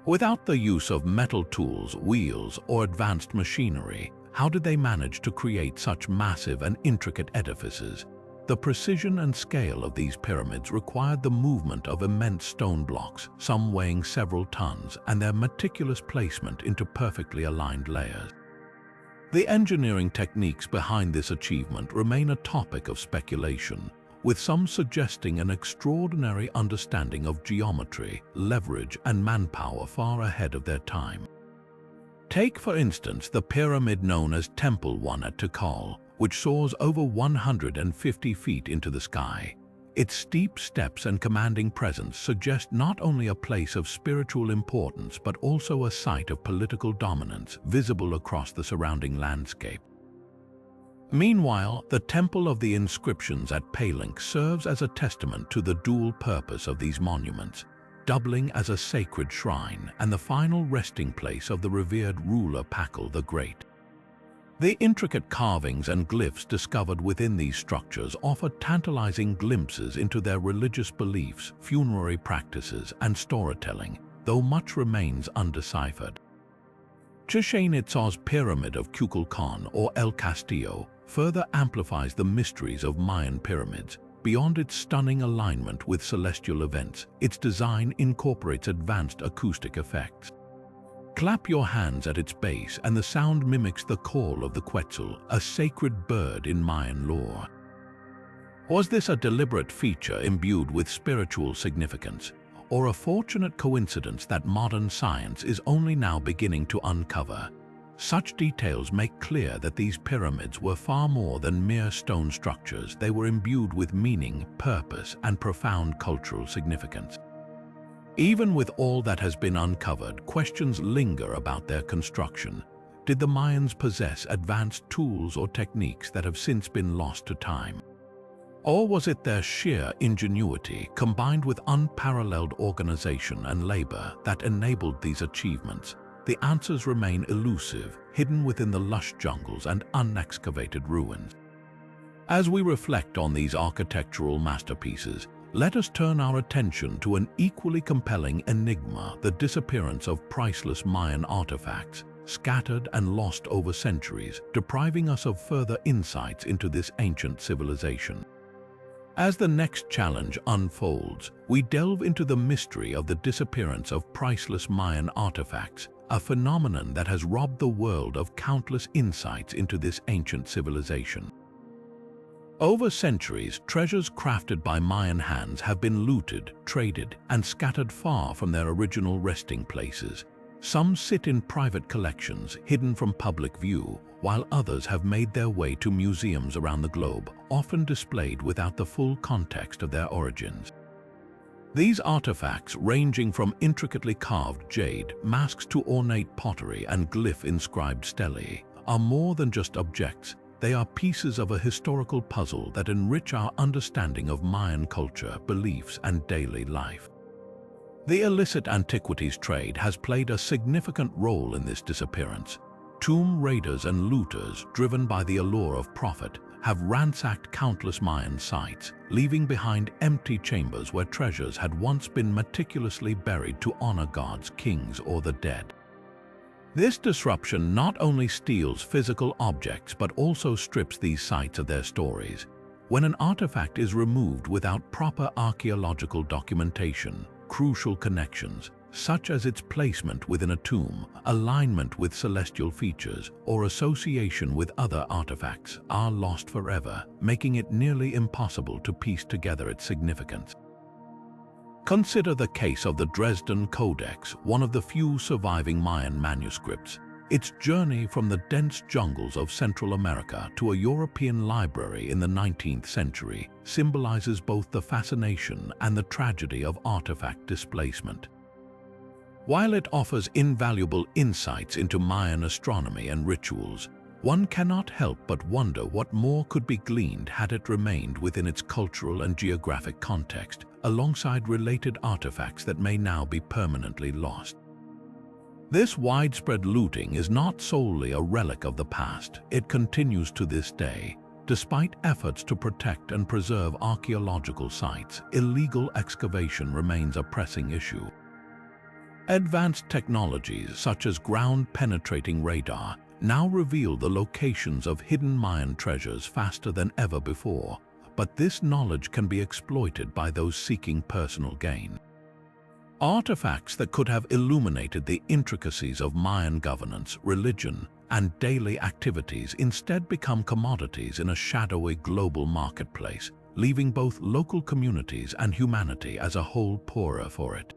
Without the use of metal tools, wheels, or advanced machinery, how did they manage to create such massive and intricate edifices? The precision and scale of these pyramids required the movement of immense stone blocks, some weighing several tons, and their meticulous placement into perfectly aligned layers. The engineering techniques behind this achievement remain a topic of speculation, with some suggesting an extraordinary understanding of geometry, leverage, and manpower far ahead of their time. Take, for instance, the pyramid known as Temple 1 at Tikal, which soars over 150 feet into the sky. Its steep steps and commanding presence suggest not only a place of spiritual importance but also a site of political dominance visible across the surrounding landscape. Meanwhile, the Temple of the Inscriptions at Palenque serves as a testament to the dual purpose of these monuments, doubling as a sacred shrine and the final resting place of the revered ruler Pakal the Great. The intricate carvings and glyphs discovered within these structures offer tantalizing glimpses into their religious beliefs, funerary practices, and storytelling, though much remains undeciphered. Chichen Itza's Pyramid of Kukulkan, or El Castillo, further amplifies the mysteries of Mayan pyramids. Beyond its stunning alignment with celestial events, its design incorporates advanced acoustic effects. Clap your hands at its base and the sound mimics the call of the Quetzal, a sacred bird in Mayan lore. Was this a deliberate feature imbued with spiritual significance, or a fortunate coincidence that modern science is only now beginning to uncover? Such details make clear that these pyramids were far more than mere stone structures. They were imbued with meaning, purpose, and profound cultural significance. Even with all that has been uncovered, questions linger about their construction. Did the Mayans possess advanced tools or techniques that have since been lost to time? Or was it their sheer ingenuity, combined with unparalleled organization and labor, that enabled these achievements? The answers remain elusive, hidden within the lush jungles and unexcavated ruins. As we reflect on these architectural masterpieces, let us turn our attention to an equally compelling enigma: the disappearance of priceless Mayan artifacts, scattered and lost over centuries, depriving us of further insights into this ancient civilization. As the next challenge unfolds, we delve into the mystery of the disappearance of priceless Mayan artifacts, a phenomenon that has robbed the world of countless insights into this ancient civilization. Over centuries, treasures crafted by Mayan hands have been looted, traded, and scattered far from their original resting places. Some sit in private collections, hidden from public view, while others have made their way to museums around the globe, often displayed without the full context of their origins. These artifacts, ranging from intricately carved jade masks to ornate pottery and glyph-inscribed stelae, are more than just objects. They are pieces of a historical puzzle that enrich our understanding of Mayan culture, beliefs, and daily life. The illicit antiquities trade has played a significant role in this disappearance. Tomb raiders and looters, driven by the allure of profit, have ransacked countless Mayan sites, leaving behind empty chambers where treasures had once been meticulously buried to honor gods, kings, or the dead. This disruption not only steals physical objects but also strips these sites of their stories. When an artifact is removed without proper archaeological documentation, crucial connections, such as its placement within a tomb, alignment with celestial features, or association with other artifacts, are lost forever, making it nearly impossible to piece together its significance. Consider the case of the Dresden Codex, one of the few surviving Mayan manuscripts. Its journey from the dense jungles of Central America to a European library in the 19th century symbolizes both the fascination and the tragedy of artifact displacement. While it offers invaluable insights into Mayan astronomy and rituals, one cannot help but wonder what more could be gleaned had it remained within its cultural and geographic context, alongside related artifacts that may now be permanently lost. This widespread looting is not solely a relic of the past. It continues to this day. Despite efforts to protect and preserve archaeological sites, illegal excavation remains a pressing issue. Advanced technologies such as ground-penetrating radar now reveal the locations of hidden Mayan treasures faster than ever before, but this knowledge can be exploited by those seeking personal gain. Artifacts that could have illuminated the intricacies of Mayan governance, religion, and daily activities instead become commodities in a shadowy global marketplace, leaving both local communities and humanity as a whole poorer for it.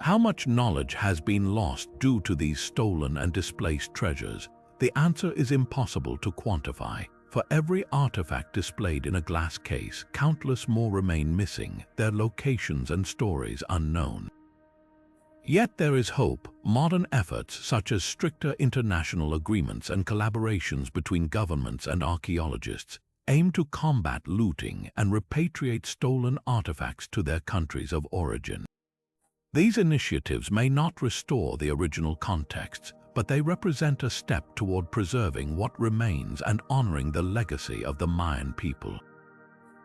How much knowledge has been lost due to these stolen and displaced treasures? The answer is impossible to quantify, For every artifact displayed in a glass case, countless more remain missing, their locations and stories unknown. Yet there is hope. Modern efforts such as stricter international agreements and collaborations between governments and archaeologists aim to combat looting and repatriate stolen artifacts to their countries of origin. These initiatives may not restore the original contexts, but they represent a step toward preserving what remains and honoring the legacy of the Mayan people.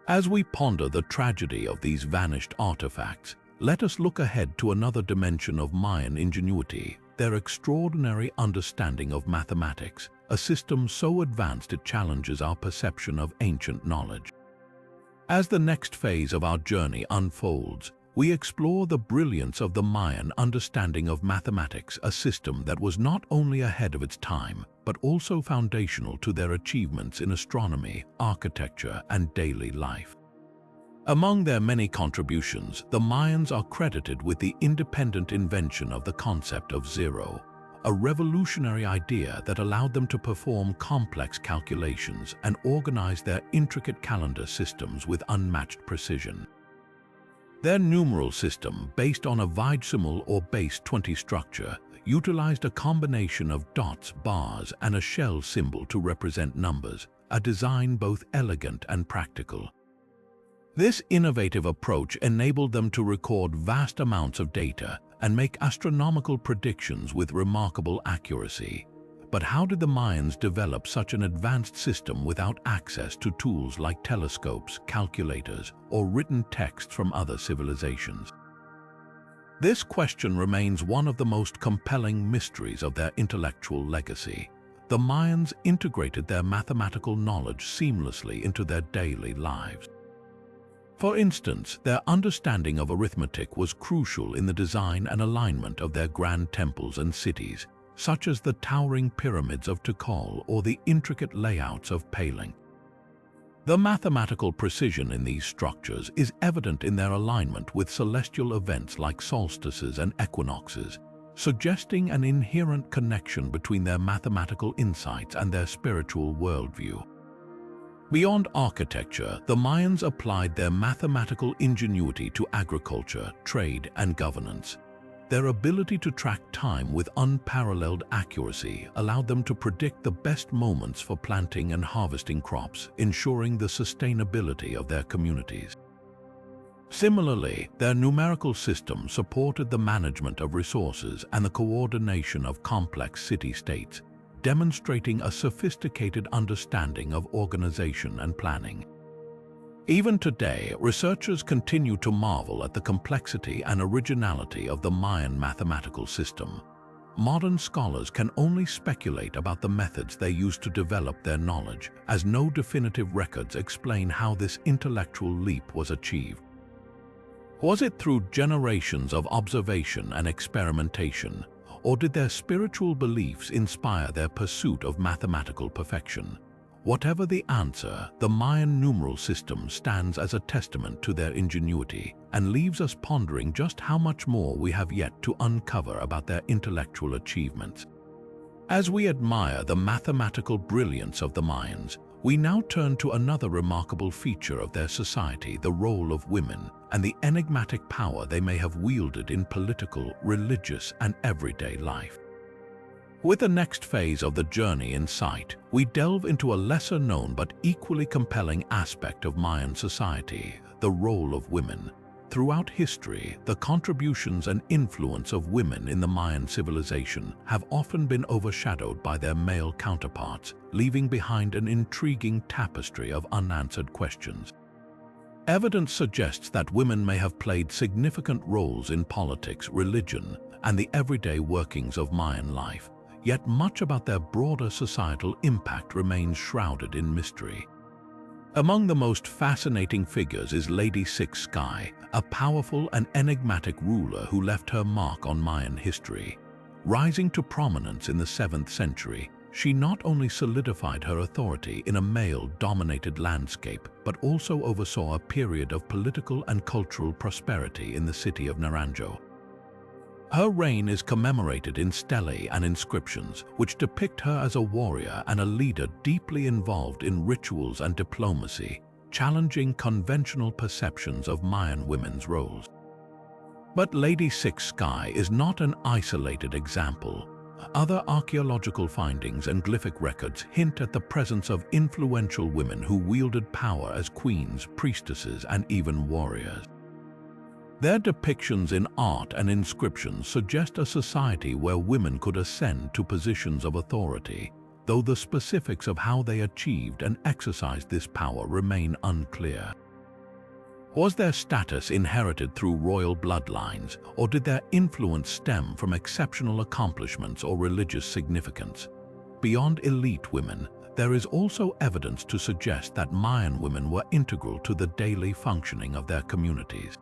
As we ponder the tragedy of these vanished artifacts, let us look ahead to another dimension of Mayan ingenuity, their extraordinary understanding of mathematics, a system so advanced it challenges our perception of ancient knowledge. As the next phase of our journey unfolds, we explore the brilliance of the Mayan understanding of mathematics, a system that was not only ahead of its time, but also foundational to their achievements in astronomy, architecture, and daily life. Among their many contributions, the Mayans are credited with the independent invention of the concept of zero, a revolutionary idea that allowed them to perform complex calculations and organize their intricate calendar systems with unmatched precision. Their numeral system, based on a vigesimal or base 20 structure, utilized a combination of dots, bars, and a shell symbol to represent numbers, a design both elegant and practical. This innovative approach enabled them to record vast amounts of data and make astronomical predictions with remarkable accuracy. But how did the Mayans develop such an advanced system without access to tools like telescopes, calculators, or written text from other civilizations? This question remains one of the most compelling mysteries of their intellectual legacy. The Mayans integrated their mathematical knowledge seamlessly into their daily lives. For instance, their understanding of arithmetic was crucial in the design and alignment of their grand temples and cities, such as the towering pyramids of Tikal or the intricate layouts of Paling. The mathematical precision in these structures is evident in their alignment with celestial events like solstices and equinoxes, suggesting an inherent connection between their mathematical insights and their spiritual worldview. Beyond architecture, the Mayans applied their mathematical ingenuity to agriculture, trade, and governance. Their ability to track time with unparalleled accuracy allowed them to predict the best moments for planting and harvesting crops, ensuring the sustainability of their communities. Similarly, their numerical system supported the management of resources and the coordination of complex city-states, demonstrating a sophisticated understanding of organization and planning. Even today, researchers continue to marvel at the complexity and originality of the Mayan mathematical system. Modern scholars can only speculate about the methods they used to develop their knowledge, as no definitive records explain how this intellectual leap was achieved. Was it through generations of observation and experimentation, or did their spiritual beliefs inspire their pursuit of mathematical perfection? Whatever the answer, the Mayan numeral system stands as a testament to their ingenuity and leaves us pondering just how much more we have yet to uncover about their intellectual achievements. As we admire the mathematical brilliance of the Mayans, we now turn to another remarkable feature of their society, the role of women and the enigmatic power they may have wielded in political, religious, and everyday life. With the next phase of the journey in sight, we delve into a lesser-known but equally compelling aspect of Mayan society, the role of women. Throughout history, the contributions and influence of women in the Mayan civilization have often been overshadowed by their male counterparts, leaving behind an intriguing tapestry of unanswered questions. Evidence suggests that women may have played significant roles in politics, religion, and the everyday workings of Mayan life. Yet much about their broader societal impact remains shrouded in mystery. Among the most fascinating figures is Lady Six Sky, a powerful and enigmatic ruler who left her mark on Mayan history. Rising to prominence in the 7th century, she not only solidified her authority in a male-dominated landscape, but also oversaw a period of political and cultural prosperity in the city of Naranjo. Her reign is commemorated in stelae and inscriptions, which depict her as a warrior and a leader deeply involved in rituals and diplomacy, challenging conventional perceptions of Mayan women's roles. But Lady Six Sky is not an isolated example. Other archaeological findings and glyphic records hint at the presence of influential women who wielded power as queens, priestesses, and even warriors. Their depictions in art and inscriptions suggest a society where women could ascend to positions of authority, though the specifics of how they achieved and exercised this power remain unclear. Was their status inherited through royal bloodlines, or did their influence stem from exceptional accomplishments or religious significance? Beyond elite women, there is also evidence to suggest that Mayan women were integral to the daily functioning of their communities.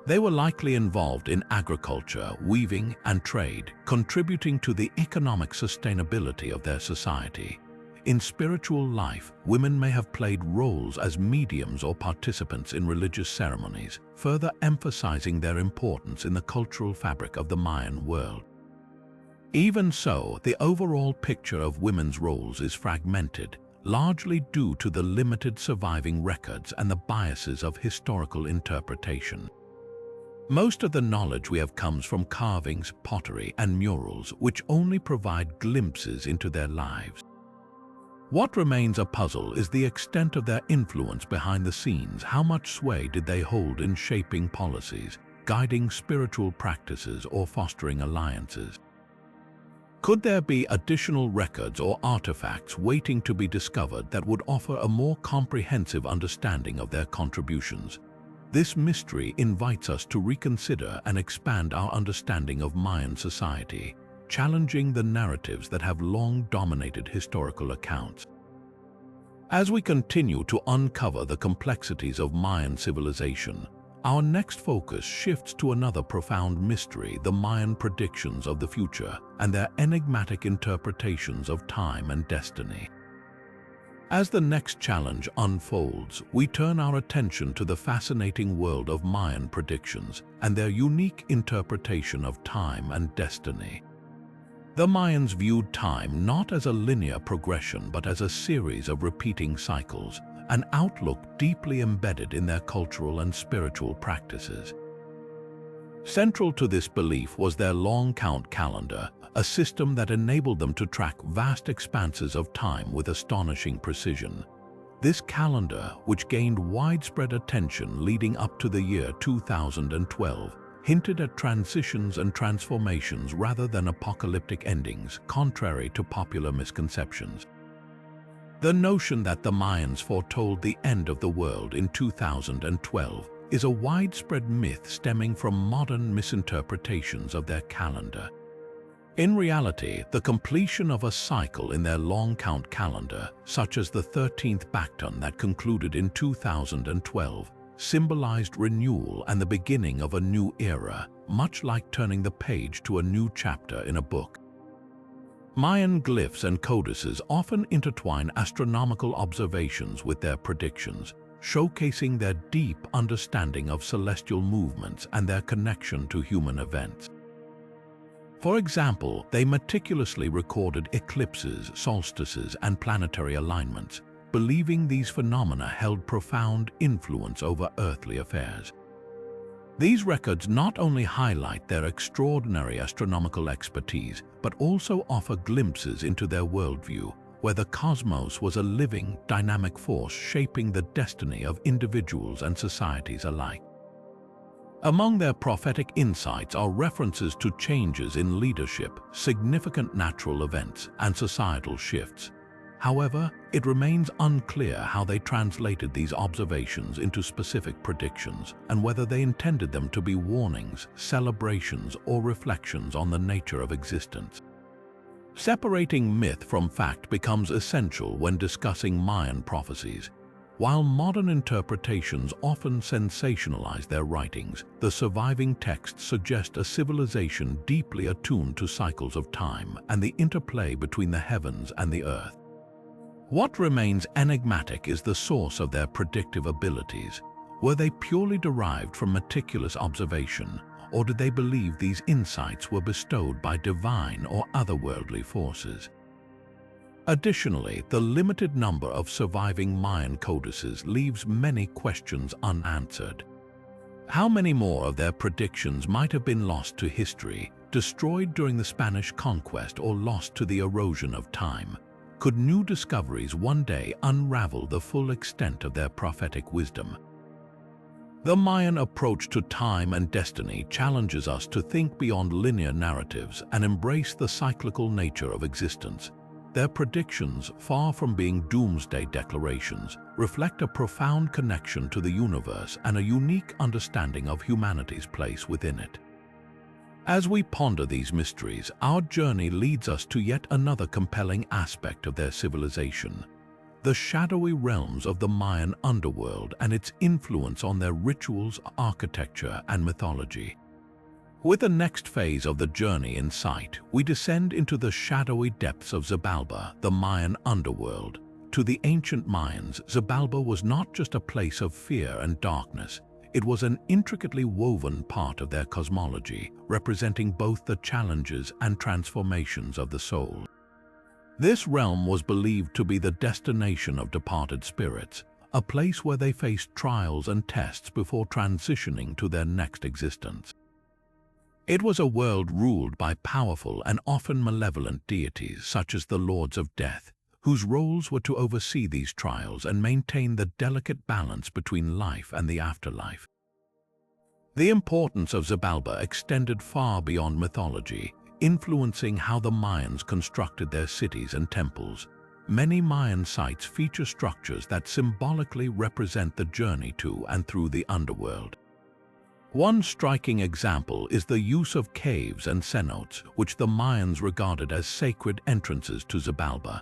They were likely involved in agriculture, weaving, and trade, contributing to the economic sustainability of their society. In spiritual life, women may have played roles as mediums or participants in religious ceremonies, further emphasizing their importance in the cultural fabric of the Mayan world. Even so, the overall picture of women's roles is fragmented, largely due to the limited surviving records and the biases of historical interpretation. Most of the knowledge we have comes from carvings, pottery, and murals, which only provide glimpses into their lives. What remains a puzzle is the extent of their influence behind the scenes. How much sway did they hold in shaping policies, guiding spiritual practices, or fostering alliances? Could there be additional records or artifacts waiting to be discovered that would offer a more comprehensive understanding of their contributions? This mystery invites us to reconsider and expand our understanding of Mayan society, challenging the narratives that have long dominated historical accounts. As we continue to uncover the complexities of Mayan civilization, our next focus shifts to another profound mystery: the Mayan predictions of the future and their enigmatic interpretations of time and destiny. As the next challenge unfolds, we turn our attention to the fascinating world of Mayan predictions and their unique interpretation of time and destiny. The Mayans viewed time not as a linear progression but as a series of repeating cycles, an outlook deeply embedded in their cultural and spiritual practices. Central to this belief was their long count calendar, a system that enabled them to track vast expanses of time with astonishing precision. This calendar, which gained widespread attention leading up to the year 2012, hinted at transitions and transformations rather than apocalyptic endings, contrary to popular misconceptions. The notion that the Mayans foretold the end of the world in 2012 is a widespread myth stemming from modern misinterpretations of their calendar. In reality, the completion of a cycle in their long count calendar, such as the 13th Bacton that concluded in 2012, symbolized renewal and the beginning of a new era, much like turning the page to a new chapter in a book. Mayan glyphs and codices often intertwine astronomical observations with their predictions, showcasing their deep understanding of celestial movements and their connection to human events. For example, they meticulously recorded eclipses, solstices, and planetary alignments, believing these phenomena held profound influence over earthly affairs. These records not only highlight their extraordinary astronomical expertise, but also offer glimpses into their worldview, where the cosmos was a living, dynamic force shaping the destiny of individuals and societies alike. Among their prophetic insights are references to changes in leadership, significant natural events, and societal shifts. However, it remains unclear how they translated these observations into specific predictions and whether they intended them to be warnings, celebrations, or reflections on the nature of existence. Separating myth from fact becomes essential when discussing Mayan prophecies. While modern interpretations often sensationalize their writings, the surviving texts suggest a civilization deeply attuned to cycles of time and the interplay between the heavens and the earth. What remains enigmatic is the source of their predictive abilities. Were they purely derived from meticulous observation, or did they believe these insights were bestowed by divine or otherworldly forces? Additionally, the limited number of surviving Mayan codices leaves many questions unanswered. How many more of their predictions might have been lost to history, destroyed during the Spanish conquest, or lost to the erosion of time? Could new discoveries one day unravel the full extent of their prophetic wisdom? The Mayan approach to time and destiny challenges us to think beyond linear narratives and embrace the cyclical nature of existence. Their predictions, far from being doomsday declarations, reflect a profound connection to the universe and a unique understanding of humanity's place within it. As we ponder these mysteries, our journey leads us to yet another compelling aspect of their civilization: the shadowy realms of the Mayan underworld and its influence on their rituals, architecture, and mythology. With the next phase of the journey in sight, we descend into the shadowy depths of Xibalba, the Mayan underworld. To the ancient Mayans, Xibalba was not just a place of fear and darkness. It was an intricately woven part of their cosmology, representing both the challenges and transformations of the soul. This realm was believed to be the destination of departed spirits, a place where they faced trials and tests before transitioning to their next existence. It was a world ruled by powerful and often malevolent deities such as the Lords of Death, whose roles were to oversee these trials and maintain the delicate balance between life and the afterlife. The importance of Xibalba extended far beyond mythology, influencing how the Mayans constructed their cities and temples. Many Mayan sites feature structures that symbolically represent the journey to and through the underworld. One striking example is the use of caves and cenotes, which the Mayans regarded as sacred entrances to Xibalba.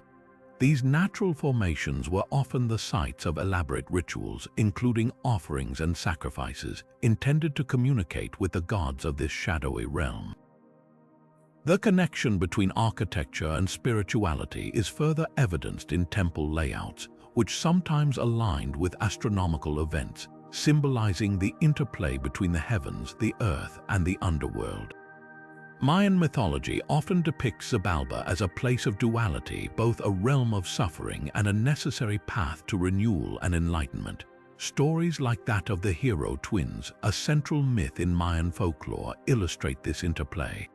These natural formations were often the sites of elaborate rituals, including offerings and sacrifices, intended to communicate with the gods of this shadowy realm. The connection between architecture and spirituality is further evidenced in temple layouts, which sometimes aligned with astronomical events, symbolizing the interplay between the heavens, the earth, and the underworld. Mayan mythology often depicts Xibalba as a place of duality, both a realm of suffering and a necessary path to renewal and enlightenment. Stories like that of the hero twins, a central myth in Mayan folklore, illustrate this interplay.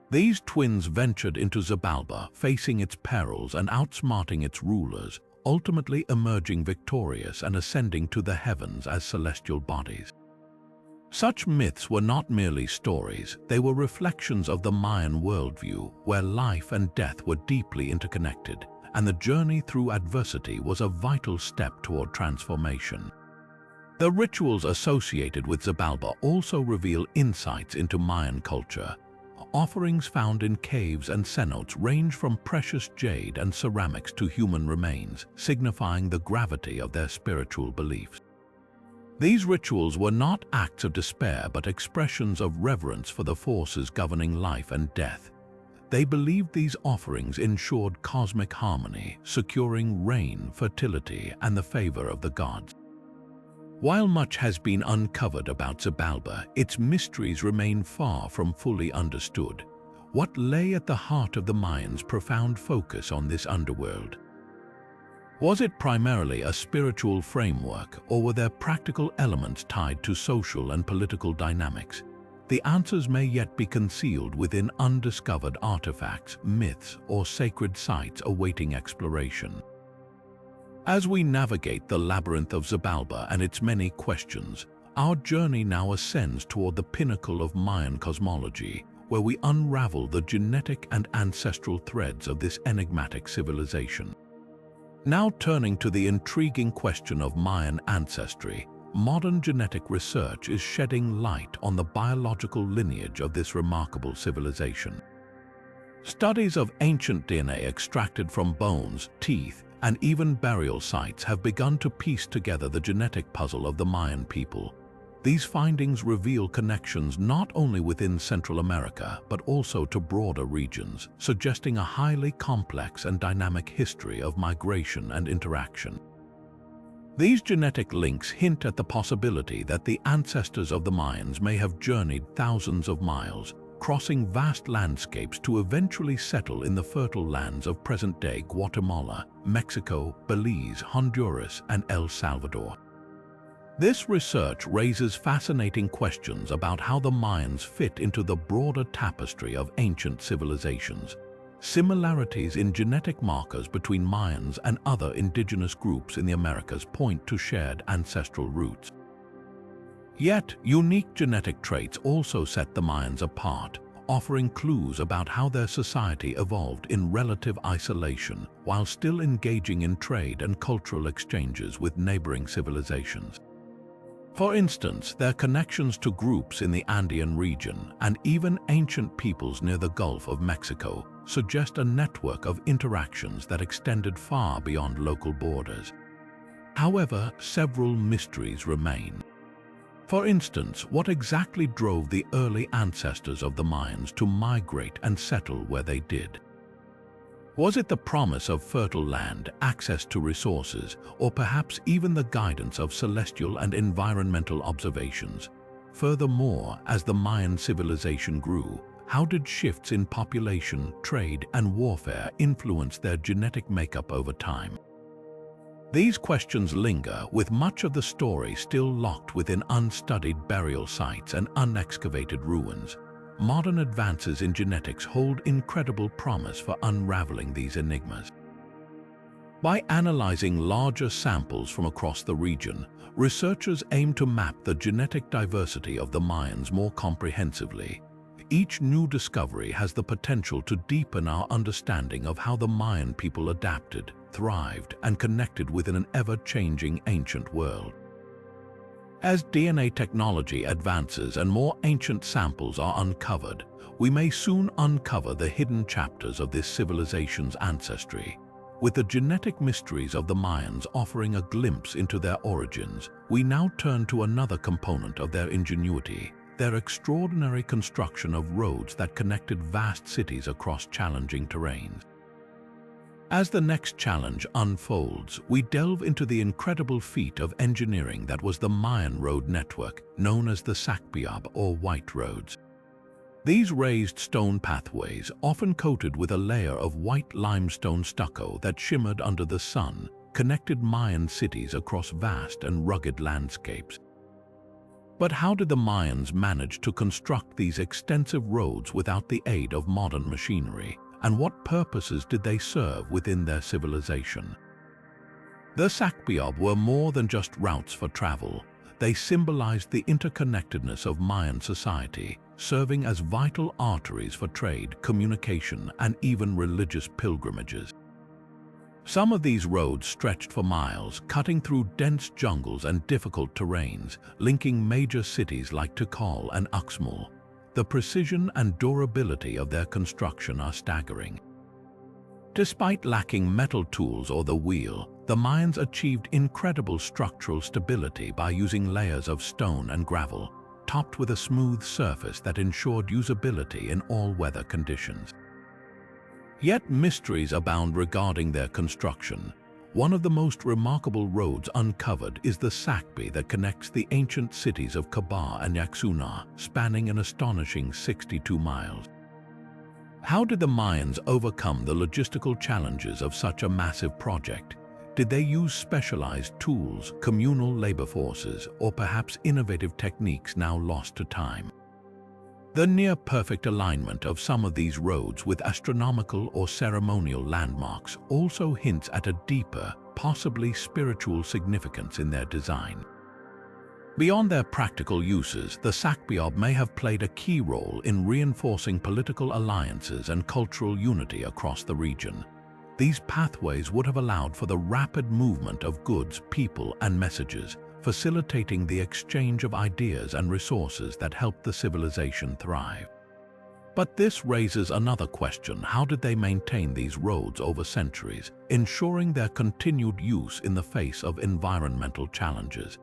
These twins ventured into Xibalba, facing its perils and outsmarting its rulers, ultimately emerging victorious and ascending to the heavens as celestial bodies. Such myths were not merely stories, they were reflections of the Mayan worldview, where life and death were deeply interconnected, and the journey through adversity was a vital step toward transformation. The rituals associated with Xibalba also reveal insights into Mayan culture. Offerings found in caves and cenotes range from precious jade and ceramics to human remains, signifying the gravity of their spiritual beliefs. These rituals were not acts of despair but expressions of reverence for the forces governing life and death. They believed these offerings ensured cosmic harmony, securing rain, fertility, and the favor of the gods. While much has been uncovered about Xibalba, its mysteries remain far from fully understood. What lay at the heart of the Mayans' profound focus on this underworld? Was it primarily a spiritual framework, or were there practical elements tied to social and political dynamics? The answers may yet be concealed within undiscovered artifacts, myths, or sacred sites awaiting exploration. As we navigate the labyrinth of Xibalba and its many questions, our journey now ascends toward the pinnacle of Mayan cosmology, where we unravel the genetic and ancestral threads of this enigmatic civilization. Now turning to the intriguing question of Mayan ancestry, modern genetic research is shedding light on the biological lineage of this remarkable civilization. Studies of ancient DNA extracted from bones, teeth, and even burial sites have begun to piece together the genetic puzzle of the Mayan people. These findings reveal connections not only within Central America, but also to broader regions, suggesting a highly complex and dynamic history of migration and interaction. These genetic links hint at the possibility that the ancestors of the Mayans may have journeyed thousands of miles, crossing vast landscapes to eventually settle in the fertile lands of present-day Guatemala, Mexico, Belize, Honduras, and El Salvador. This research raises fascinating questions about how the Mayans fit into the broader tapestry of ancient civilizations. Similarities in genetic markers between Mayans and other indigenous groups in the Americas point to shared ancestral roots. Yet, unique genetic traits also set the Mayans apart, offering clues about how their society evolved in relative isolation while still engaging in trade and cultural exchanges with neighboring civilizations. For instance, their connections to groups in the Andean region and even ancient peoples near the Gulf of Mexico suggest a network of interactions that extended far beyond local borders. However, several mysteries remain. For instance, what exactly drove the early ancestors of the Mayans to migrate and settle where they did? Was it the promise of fertile land, access to resources, or perhaps even the guidance of celestial and environmental observations? Furthermore, as the Mayan civilization grew, how did shifts in population, trade, and warfare influence their genetic makeup over time? These questions linger, with much of the story still locked within unstudied burial sites and unexcavated ruins. Modern advances in genetics hold incredible promise for unraveling these enigmas. By analyzing larger samples from across the region, researchers aim to map the genetic diversity of the Mayans more comprehensively. Each new discovery has the potential to deepen our understanding of how the Mayan people adapted, thrived, and connected within an ever-changing ancient world. As DNA technology advances and more ancient samples are uncovered, we may soon uncover the hidden chapters of this civilization's ancestry. With the genetic mysteries of the Mayans offering a glimpse into their origins, we now turn to another component of their ingenuity: their extraordinary construction of roads that connected vast cities across challenging terrains. As the next challenge unfolds, we delve into the incredible feat of engineering that was the Mayan road network, known as the Sacpiab or White Roads. These raised stone pathways, often coated with a layer of white limestone stucco that shimmered under the sun, connected Mayan cities across vast and rugged landscapes. But how did the Mayans manage to construct these extensive roads without the aid of modern machinery? And what purposes did they serve within their civilization? The Sacpiab were more than just routes for travel. They symbolized the interconnectedness of Mayan society, serving as vital arteries for trade, communication, and even religious pilgrimages. Some of these roads stretched for miles, cutting through dense jungles and difficult terrains, linking major cities like Tikal and Copán. The precision and durability of their construction are staggering. Despite lacking metal tools or the wheel, the Mayans achieved incredible structural stability by using layers of stone and gravel, topped with a smooth surface that ensured usability in all weather conditions. Yet mysteries abound regarding their construction. One of the most remarkable roads uncovered is the Sacpi that connects the ancient cities of Copán and Yaxuna, spanning an astonishing 62 miles. How did the Mayans overcome the logistical challenges of such a massive project? Did they use specialized tools, communal labor forces, or perhaps innovative techniques now lost to time? The near-perfect alignment of some of these roads with astronomical or ceremonial landmarks also hints at a deeper, possibly spiritual significance in their design. Beyond their practical uses, the Sacpiab may have played a key role in reinforcing political alliances and cultural unity across the region. These pathways would have allowed for the rapid movement of goods, people, and messages, facilitating the exchange of ideas and resources that helped the civilization thrive. But this raises another question: how did they maintain these roads over centuries, ensuring their continued use in the face of environmental challenges?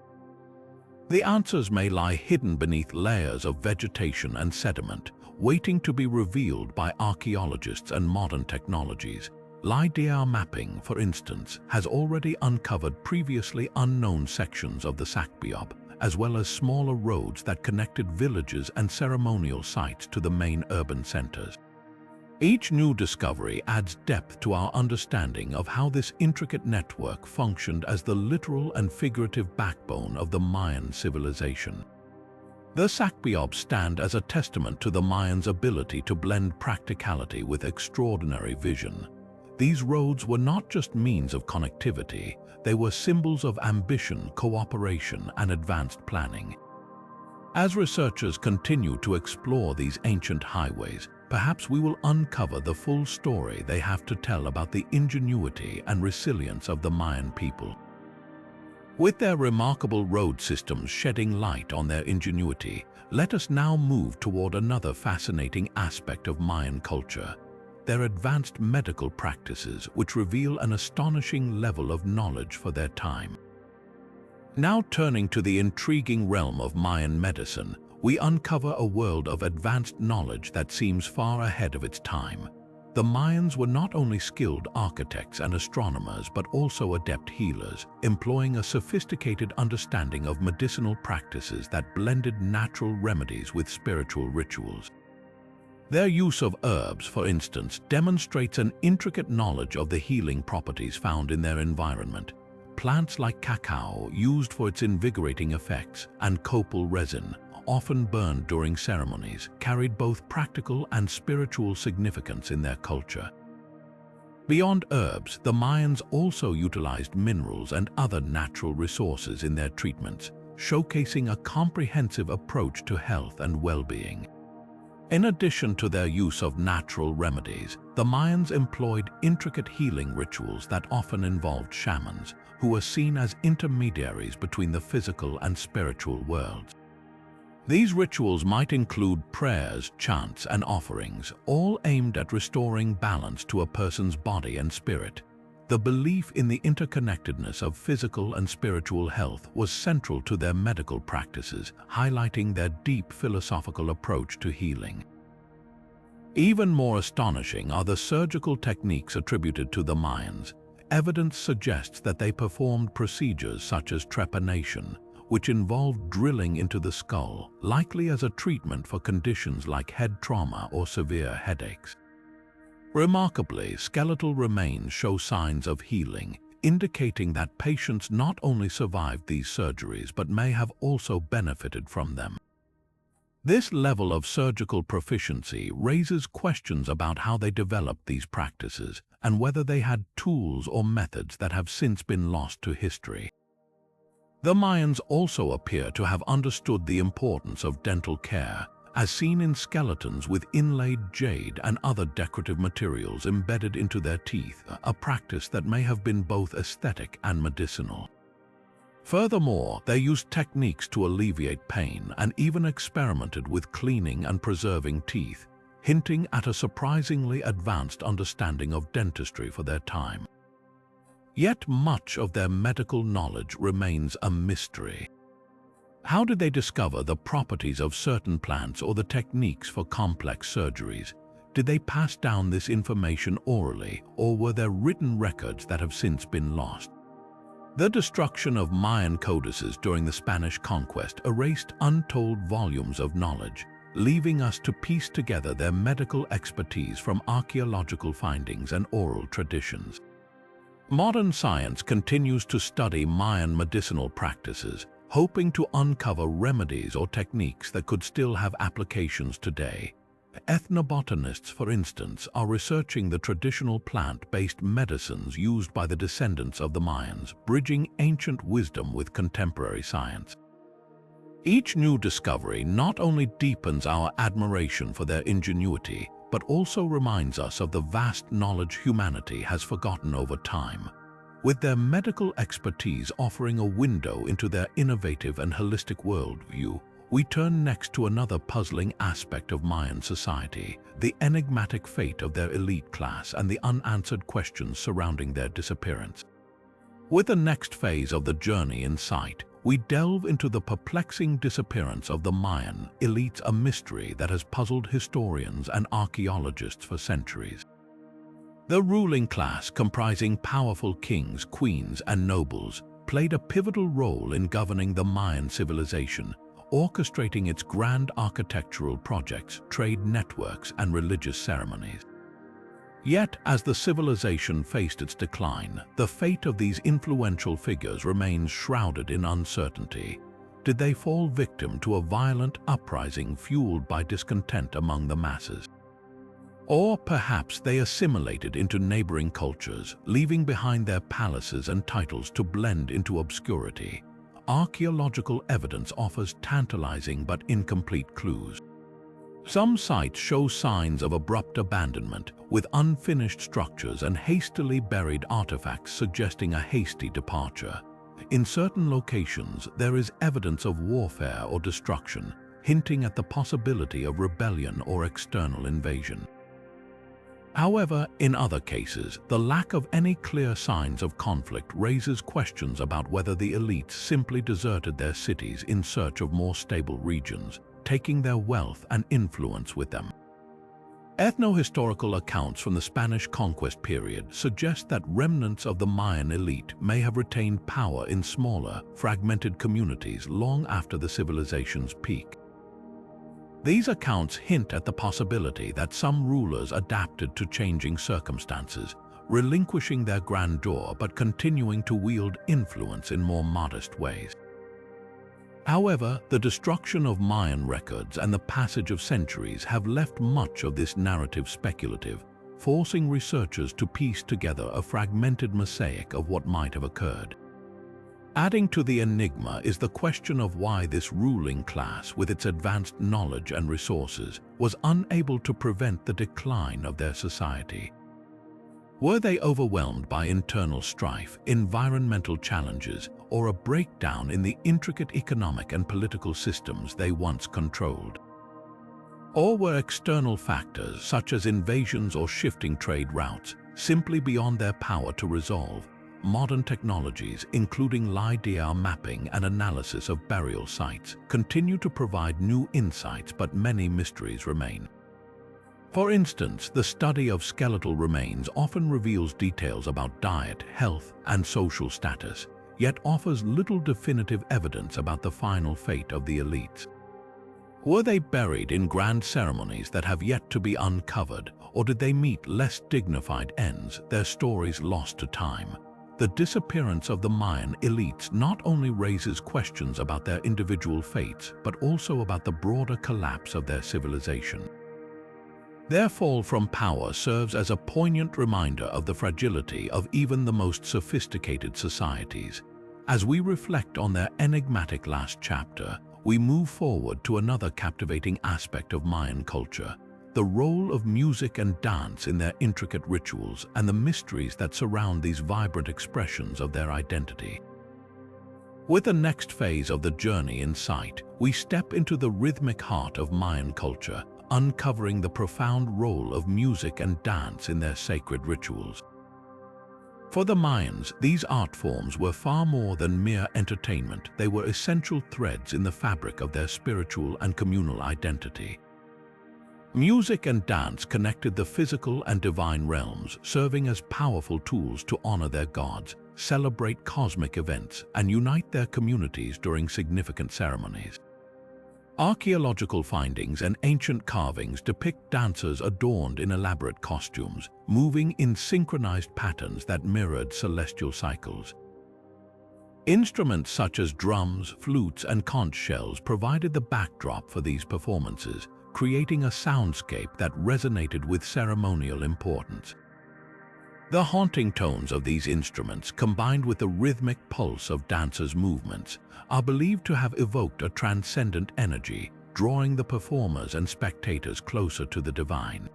The answers may lie hidden beneath layers of vegetation and sediment, waiting to be revealed by archaeologists and modern technologies. Lidar mapping, for instance, has already uncovered previously unknown sections of the Sakbiop, as well as smaller roads that connected villages and ceremonial sites to the main urban centers. Each new discovery adds depth to our understanding of how this intricate network functioned as the literal and figurative backbone of the Mayan civilization. The Sakbiop stand as a testament to the Mayans' ability to blend practicality with extraordinary vision. These roads were not just means of connectivity, they were symbols of ambition, cooperation, and advanced planning. As researchers continue to explore these ancient highways, perhaps we will uncover the full story they have to tell about the ingenuity and resilience of the Mayan people. With their remarkable road systems shedding light on their ingenuity, let us now move toward another fascinating aspect of Mayan culture: their advanced medical practices, which reveal an astonishing level of knowledge for their time. Now turning to the intriguing realm of Mayan medicine, we uncover a world of advanced knowledge that seems far ahead of its time. The Mayans were not only skilled architects and astronomers, but also adept healers, employing a sophisticated understanding of medicinal practices that blended natural remedies with spiritual rituals. Their use of herbs, for instance, demonstrates an intricate knowledge of the healing properties found in their environment. Plants like cacao, used for its invigorating effects, and copal resin, often burned during ceremonies, carried both practical and spiritual significance in their culture. Beyond herbs, the Mayans also utilized minerals and other natural resources in their treatments, showcasing a comprehensive approach to health and well-being. In addition to their use of natural remedies, the Mayans employed intricate healing rituals that often involved shamans, who were seen as intermediaries between the physical and spiritual worlds. These rituals might include prayers, chants, and offerings, all aimed at restoring balance to a person's body and spirit. The belief in the interconnectedness of physical and spiritual health was central to their medical practices, highlighting their deep philosophical approach to healing. Even more astonishing are the surgical techniques attributed to the Mayans. Evidence suggests that they performed procedures such as trepanation, which involved drilling into the skull, likely as a treatment for conditions like head trauma or severe headaches. Remarkably, skeletal remains show signs of healing, indicating that patients not only survived these surgeries but may have also benefited from them. This level of surgical proficiency raises questions about how they developed these practices and whether they had tools or methods that have since been lost to history. The Mayans also appear to have understood the importance of dental care, as seen in skeletons with inlaid jade and other decorative materials embedded into their teeth, a practice that may have been both aesthetic and medicinal. Furthermore, they used techniques to alleviate pain and even experimented with cleaning and preserving teeth, hinting at a surprisingly advanced understanding of dentistry for their time. Yet much of their medical knowledge remains a mystery. How did they discover the properties of certain plants or the techniques for complex surgeries? Did they pass down this information orally, or were there written records that have since been lost? The destruction of Mayan codices during the Spanish conquest erased untold volumes of knowledge, leaving us to piece together their medical expertise from archaeological findings and oral traditions. Modern science continues to study Mayan medicinal practices, hoping to uncover remedies or techniques that could still have applications today. Ethnobotanists, for instance, are researching the traditional plant-based medicines used by the descendants of the Mayans, bridging ancient wisdom with contemporary science. Each new discovery not only deepens our admiration for their ingenuity, but also reminds us of the vast knowledge humanity has forgotten over time. With their medical expertise offering a window into their innovative and holistic worldview, we turn next to another puzzling aspect of Mayan society, the enigmatic fate of their elite class and the unanswered questions surrounding their disappearance. With the next phase of the journey in sight, we delve into the perplexing disappearance of the Mayan elites, a mystery that has puzzled historians and archaeologists for centuries. The ruling class, comprising powerful kings, queens, and nobles, played a pivotal role in governing the Mayan civilization, orchestrating its grand architectural projects, trade networks, and religious ceremonies. Yet, as the civilization faced its decline, the fate of these influential figures remains shrouded in uncertainty. Did they fall victim to a violent uprising fueled by discontent among the masses? Or perhaps they assimilated into neighboring cultures, leaving behind their palaces and titles to blend into obscurity. Archaeological evidence offers tantalizing but incomplete clues. Some sites show signs of abrupt abandonment, with unfinished structures and hastily buried artifacts suggesting a hasty departure. In certain locations, there is evidence of warfare or destruction, hinting at the possibility of rebellion or external invasion. However, in other cases, the lack of any clear signs of conflict raises questions about whether the elites simply deserted their cities in search of more stable regions, taking their wealth and influence with them. Ethno-historical accounts from the Spanish conquest period suggest that remnants of the Mayan elite may have retained power in smaller, fragmented communities long after the civilization's peak. These accounts hint at the possibility that some rulers adapted to changing circumstances, relinquishing their grandeur but continuing to wield influence in more modest ways. However, the destruction of Mayan records and the passage of centuries have left much of this narrative speculative, forcing researchers to piece together a fragmented mosaic of what might have occurred. Adding to the enigma is the question of why this ruling class, with its advanced knowledge and resources, was unable to prevent the decline of their society. Were they overwhelmed by internal strife, environmental challenges, or a breakdown in the intricate economic and political systems they once controlled? Or were external factors, such as invasions or shifting trade routes, simply beyond their power to resolve? Modern technologies, including lidar mapping and analysis of burial sites, continue to provide new insights, but many mysteries remain. For instance, the study of skeletal remains often reveals details about diet, health, and social status, yet offers little definitive evidence about the final fate of the elites. Were they buried in grand ceremonies that have yet to be uncovered, or did they meet less dignified ends, their stories lost to time? The disappearance of the Mayan elites not only raises questions about their individual fates, but also about the broader collapse of their civilization. Their fall from power serves as a poignant reminder of the fragility of even the most sophisticated societies. As we reflect on their enigmatic last chapter, we move forward to another captivating aspect of Mayan culture: the role of music and dance in their intricate rituals and the mysteries that surround these vibrant expressions of their identity. With the next phase of the journey in sight, we step into the rhythmic heart of Mayan culture, uncovering the profound role of music and dance in their sacred rituals. For the Mayans, these art forms were far more than mere entertainment. They were essential threads in the fabric of their spiritual and communal identity. Music and dance connected the physical and divine realms, serving as powerful tools to honor their gods, celebrate cosmic events, and unite their communities during significant ceremonies. Archaeological findings and ancient carvings depict dancers adorned in elaborate costumes, moving in synchronized patterns that mirrored celestial cycles. Instruments such as drums, flutes, and conch shells provided the backdrop for these performances, creating a soundscape that resonated with ceremonial importance. The haunting tones of these instruments, combined with the rhythmic pulse of dancers' movements, are believed to have evoked a transcendent energy, drawing the performers and spectators closer to the divine.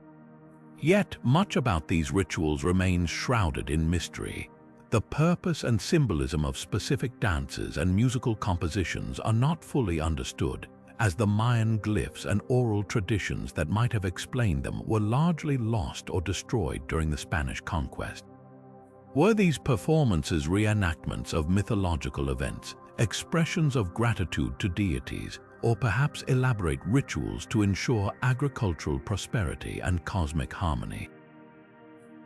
Yet, much about these rituals remains shrouded in mystery. The purpose and symbolism of specific dances and musical compositions are not fully understood, as the Mayan glyphs and oral traditions that might have explained them were largely lost or destroyed during the Spanish conquest. Were these performances reenactments of mythological events, expressions of gratitude to deities, or perhaps elaborate rituals to ensure agricultural prosperity and cosmic harmony?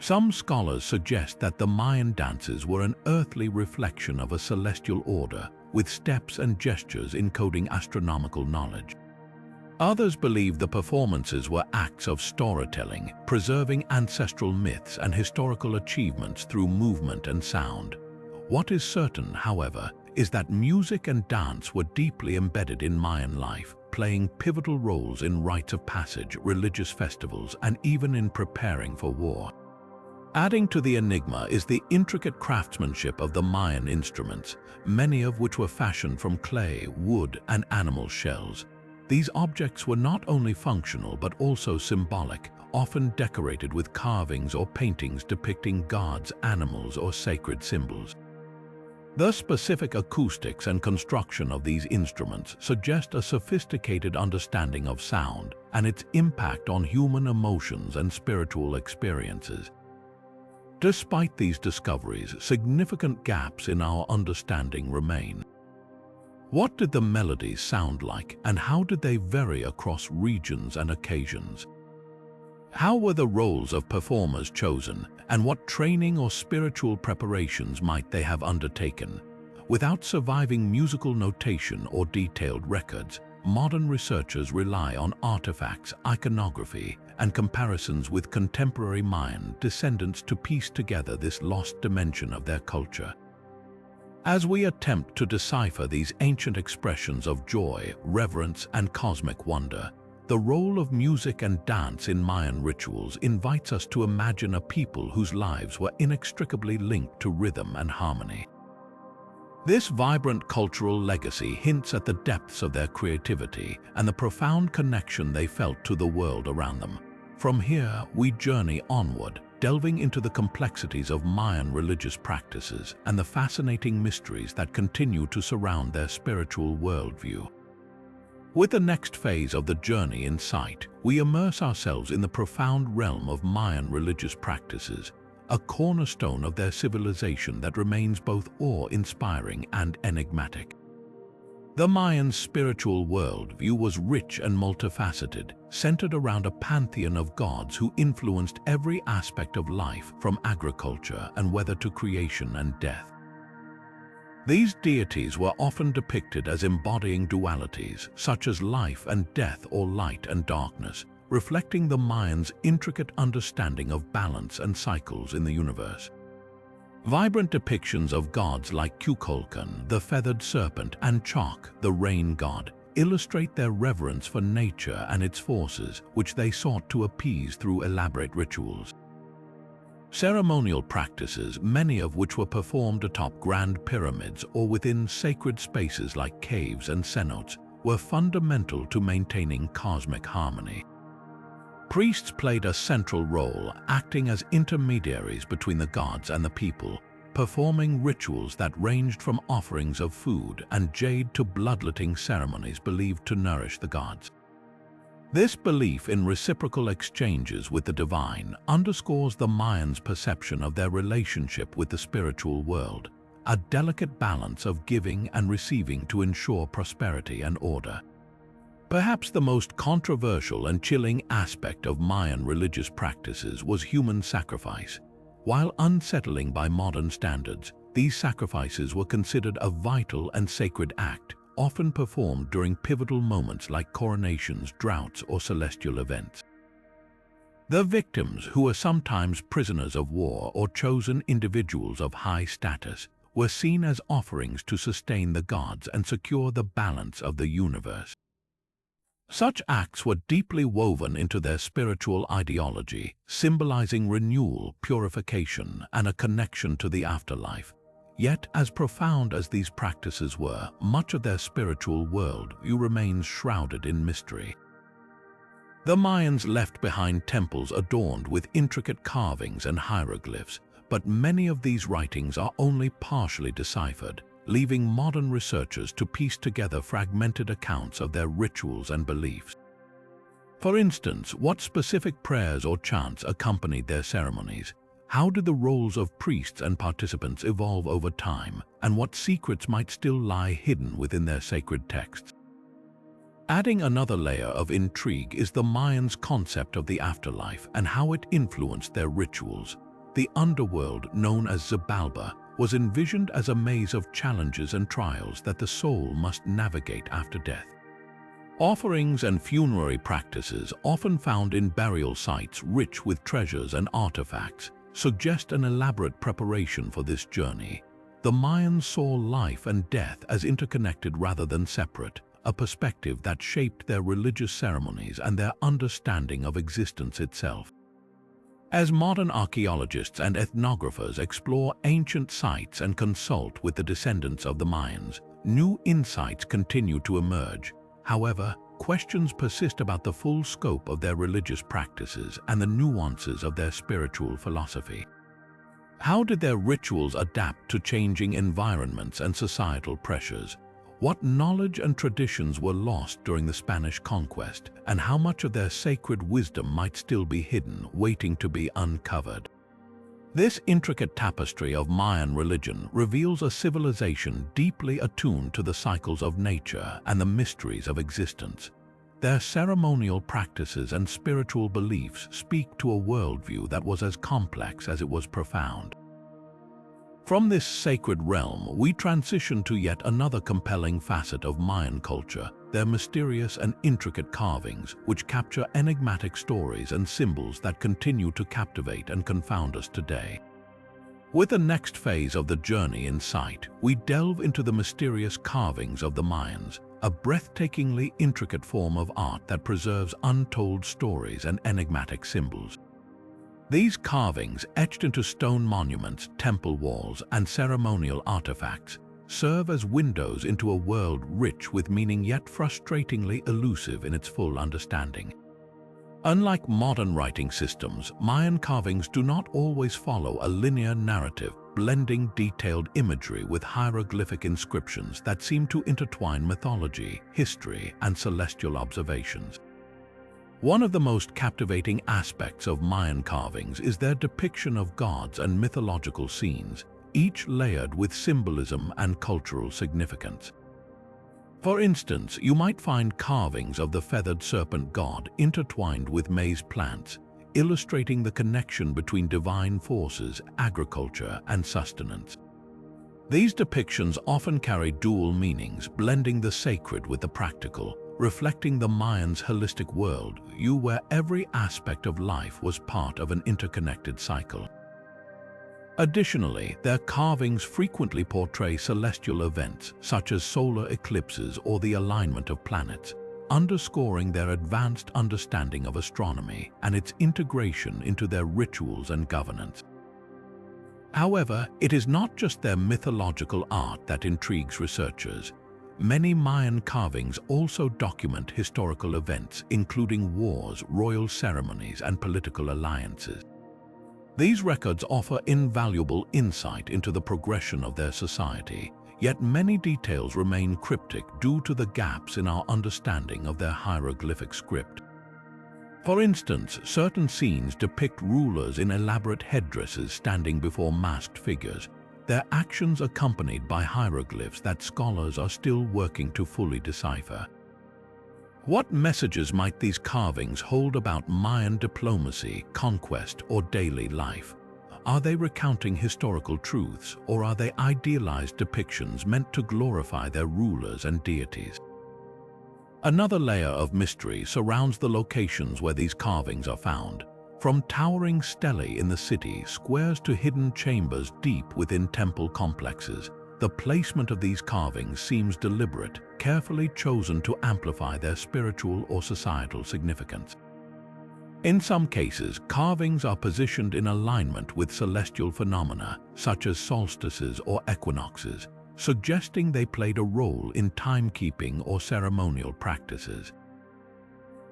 Some scholars suggest that the Mayan dances were an earthly reflection of a celestial order, with steps and gestures encoding astronomical knowledge. Others believe the performances were acts of storytelling, preserving ancestral myths and historical achievements through movement and sound. What is certain, however, is that music and dance were deeply embedded in Mayan life, playing pivotal roles in rites of passage, religious festivals, and even in preparing for war. Adding to the enigma is the intricate craftsmanship of the Mayan instruments, many of which were fashioned from clay, wood, and animal shells. These objects were not only functional but also symbolic, often decorated with carvings or paintings depicting gods, animals, or sacred symbols. The specific acoustics and construction of these instruments suggest a sophisticated understanding of sound and its impact on human emotions and spiritual experiences. Despite these discoveries, significant gaps in our understanding remain. What did the melodies sound like, and how did they vary across regions and occasions? How were the roles of performers chosen, and what training or spiritual preparations might they have undertaken? Without surviving musical notation or detailed records, modern researchers rely on artifacts, iconography, and comparisons with contemporary Mayan descendants to piece together this lost dimension of their culture. As we attempt to decipher these ancient expressions of joy, reverence, and cosmic wonder, the role of music and dance in Mayan rituals invites us to imagine a people whose lives were inextricably linked to rhythm and harmony. This vibrant cultural legacy hints at the depths of their creativity and the profound connection they felt to the world around them. From here, we journey onward, delving into the complexities of Mayan religious practices and the fascinating mysteries that continue to surround their spiritual worldview. With the next phase of the journey in sight, we immerse ourselves in the profound realm of Mayan religious practices, a cornerstone of their civilization that remains both awe-inspiring and enigmatic. The Mayans' spiritual worldview was rich and multifaceted, centered around a pantheon of gods who influenced every aspect of life, from agriculture and weather to creation and death. These deities were often depicted as embodying dualities, such as life and death or light and darkness, reflecting the Mayans' intricate understanding of balance and cycles in the universe. Vibrant depictions of gods like Kukulkan, the feathered serpent, and Chak, the rain god, illustrate their reverence for nature and its forces, which they sought to appease through elaborate rituals. Ceremonial practices, many of which were performed atop grand pyramids or within sacred spaces like caves and cenotes, were fundamental to maintaining cosmic harmony. Priests played a central role, acting as intermediaries between the gods and the people, performing rituals that ranged from offerings of food and jade to bloodletting ceremonies believed to nourish the gods. This belief in reciprocal exchanges with the divine underscores the Mayans' perception of their relationship with the spiritual world, a delicate balance of giving and receiving to ensure prosperity and order. Perhaps the most controversial and chilling aspect of Mayan religious practices was human sacrifice. While unsettling by modern standards, these sacrifices were considered a vital and sacred act, often performed during pivotal moments like coronations, droughts, or celestial events. The victims, who were sometimes prisoners of war or chosen individuals of high status, were seen as offerings to sustain the gods and secure the balance of the universe. Such acts were deeply woven into their spiritual ideology, symbolizing renewal, purification, and a connection to the afterlife. Yet, as profound as these practices were, much of their spiritual worldview remains shrouded in mystery. The Mayans left behind temples adorned with intricate carvings and hieroglyphs, but many of these writings are only partially deciphered, leaving modern researchers to piece together fragmented accounts of their rituals and beliefs. For instance, what specific prayers or chants accompanied their ceremonies? How did the roles of priests and participants evolve over time, and what secrets might still lie hidden within their sacred texts? Adding another layer of intrigue is the Mayans' concept of the afterlife and how it influenced their rituals. The underworld, known as Xibalba, was envisioned as a maze of challenges and trials that the soul must navigate after death. Offerings and funerary practices, often found in burial sites rich with treasures and artifacts, suggest an elaborate preparation for this journey. The Mayans saw life and death as interconnected rather than separate, a perspective that shaped their religious ceremonies and their understanding of existence itself. As modern archaeologists and ethnographers explore ancient sites and consult with the descendants of the Mayans, new insights continue to emerge. However, questions persist about the full scope of their religious practices and the nuances of their spiritual philosophy. How did their rituals adapt to changing environments and societal pressures? What knowledge and traditions were lost during the Spanish conquest, and how much of their sacred wisdom might still be hidden, waiting to be uncovered? This intricate tapestry of Mayan religion reveals a civilization deeply attuned to the cycles of nature and the mysteries of existence. Their ceremonial practices and spiritual beliefs speak to a worldview that was as complex as it was profound. From this sacred realm, we transition to yet another compelling facet of Mayan culture, their mysterious and intricate carvings, which capture enigmatic stories and symbols that continue to captivate and confound us today. With the next phase of the journey in sight, we delve into the mysterious carvings of the Mayans, a breathtakingly intricate form of art that preserves untold stories and enigmatic symbols. These carvings, etched into stone monuments, temple walls, and ceremonial artifacts, serve as windows into a world rich with meaning yet frustratingly elusive in its full understanding. Unlike modern writing systems, Mayan carvings do not always follow a linear narrative, blending detailed imagery with hieroglyphic inscriptions that seem to intertwine mythology, history, and celestial observations. One of the most captivating aspects of Mayan carvings is their depiction of gods and mythological scenes, each layered with symbolism and cultural significance. For instance, you might find carvings of the feathered serpent god intertwined with maize plants, illustrating the connection between divine forces, agriculture, and sustenance. These depictions often carry dual meanings, blending the sacred with the practical, reflecting the Mayans' holistic worldview where every aspect of life was part of an interconnected cycle. Additionally, their carvings frequently portray celestial events such as solar eclipses or the alignment of planets, underscoring their advanced understanding of astronomy and its integration into their rituals and governance. However, it is not just their mythological art that intrigues researchers. Many Mayan carvings also document historical events, including wars, royal ceremonies, and political alliances. These records offer invaluable insight into the progression of their society, yet many details remain cryptic due to the gaps in our understanding of their hieroglyphic script. For instance, certain scenes depict rulers in elaborate headdresses standing before masked figures, their actions accompanied by hieroglyphs that scholars are still working to fully decipher. What messages might these carvings hold about Mayan diplomacy, conquest, or daily life? Are they recounting historical truths, or are they idealized depictions meant to glorify their rulers and deities? Another layer of mystery surrounds the locations where these carvings are found. From towering stelae in the city squares to hidden chambers deep within temple complexes, the placement of these carvings seems deliberate, carefully chosen to amplify their spiritual or societal significance. In some cases, carvings are positioned in alignment with celestial phenomena, such as solstices or equinoxes, suggesting they played a role in timekeeping or ceremonial practices.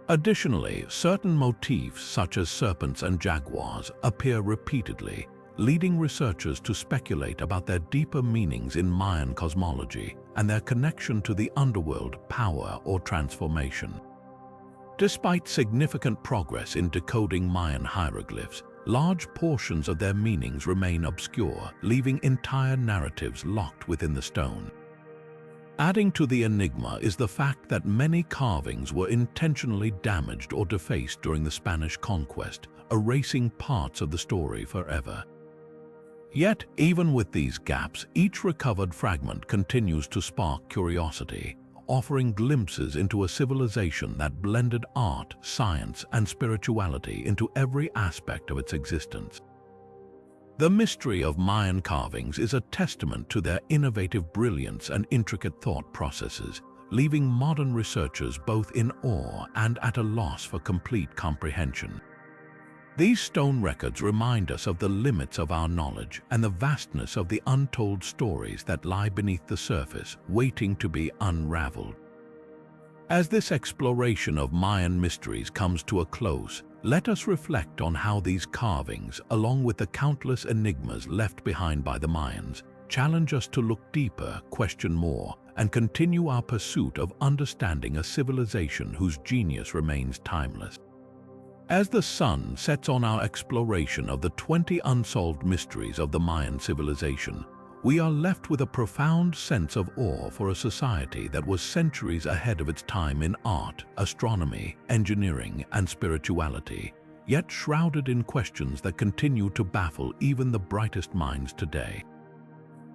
Additionally, certain motifs such as serpents and jaguars appear repeatedly, leading researchers to speculate about their deeper meanings in Mayan cosmology and their connection to the underworld, power, or transformation. Despite significant progress in decoding Mayan hieroglyphs, large portions of their meanings remain obscure, leaving entire narratives locked within the stone. Adding to the enigma is the fact that many carvings were intentionally damaged or defaced during the Spanish conquest, erasing parts of the story forever. Yet, even with these gaps, each recovered fragment continues to spark curiosity, offering glimpses into a civilization that blended art, science, and spirituality into every aspect of its existence. The mystery of Mayan carvings is a testament to their innovative brilliance and intricate thought processes, leaving modern researchers both in awe and at a loss for complete comprehension. These stone records remind us of the limits of our knowledge and the vastness of the untold stories that lie beneath the surface, waiting to be unraveled. As this exploration of Mayan mysteries comes to a close, let us reflect on how these carvings, along with the countless enigmas left behind by the Mayans, challenge us to look deeper, question more, and continue our pursuit of understanding a civilization whose genius remains timeless. As the sun sets on our exploration of the 20 unsolved mysteries of the Mayan civilization, we are left with a profound sense of awe for a society that was centuries ahead of its time in art, astronomy, engineering, and spirituality, yet shrouded in questions that continue to baffle even the brightest minds today.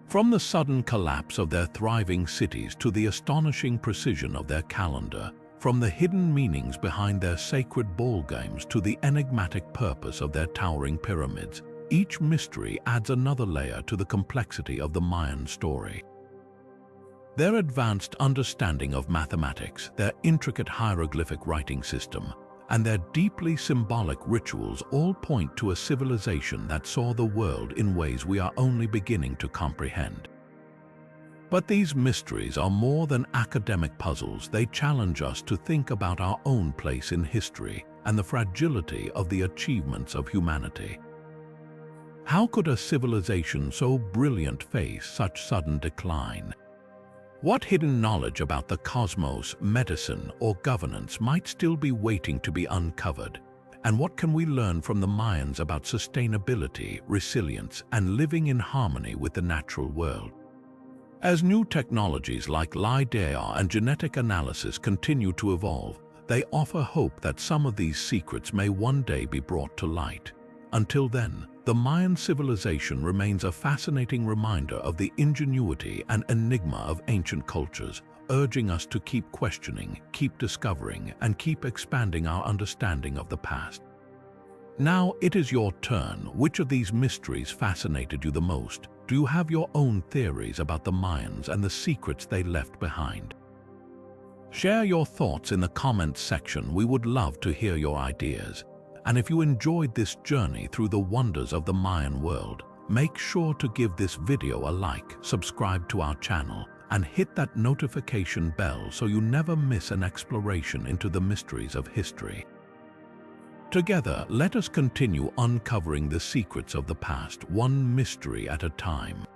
From the sudden collapse of their thriving cities to the astonishing precision of their calendar, from the hidden meanings behind their sacred ball games to the enigmatic purpose of their towering pyramids, each mystery adds another layer to the complexity of the Mayan story. Their advanced understanding of mathematics, their intricate hieroglyphic writing system, and their deeply symbolic rituals all point to a civilization that saw the world in ways we are only beginning to comprehend. But these mysteries are more than academic puzzles. They challenge us to think about our own place in history and the fragility of the achievements of humanity. How could a civilization so brilliant face such sudden decline? What hidden knowledge about the cosmos, medicine, or governance might still be waiting to be uncovered? And what can we learn from the Mayans about sustainability, resilience, and living in harmony with the natural world? As new technologies like lidar and genetic analysis continue to evolve, they offer hope that some of these secrets may one day be brought to light. Until then, the Mayan civilization remains a fascinating reminder of the ingenuity and enigma of ancient cultures, urging us to keep questioning, keep discovering, and keep expanding our understanding of the past. Now it is your turn. Which of these mysteries fascinated you the most? Do you have your own theories about the Mayans and the secrets they left behind? Share your thoughts in the comments section. We would love to hear your ideas. And if you enjoyed this journey through the wonders of the Mayan world, make sure to give this video a like, subscribe to our channel, and hit that notification bell so you never miss an exploration into the mysteries of history. Together, let us continue uncovering the secrets of the past, one mystery at a time.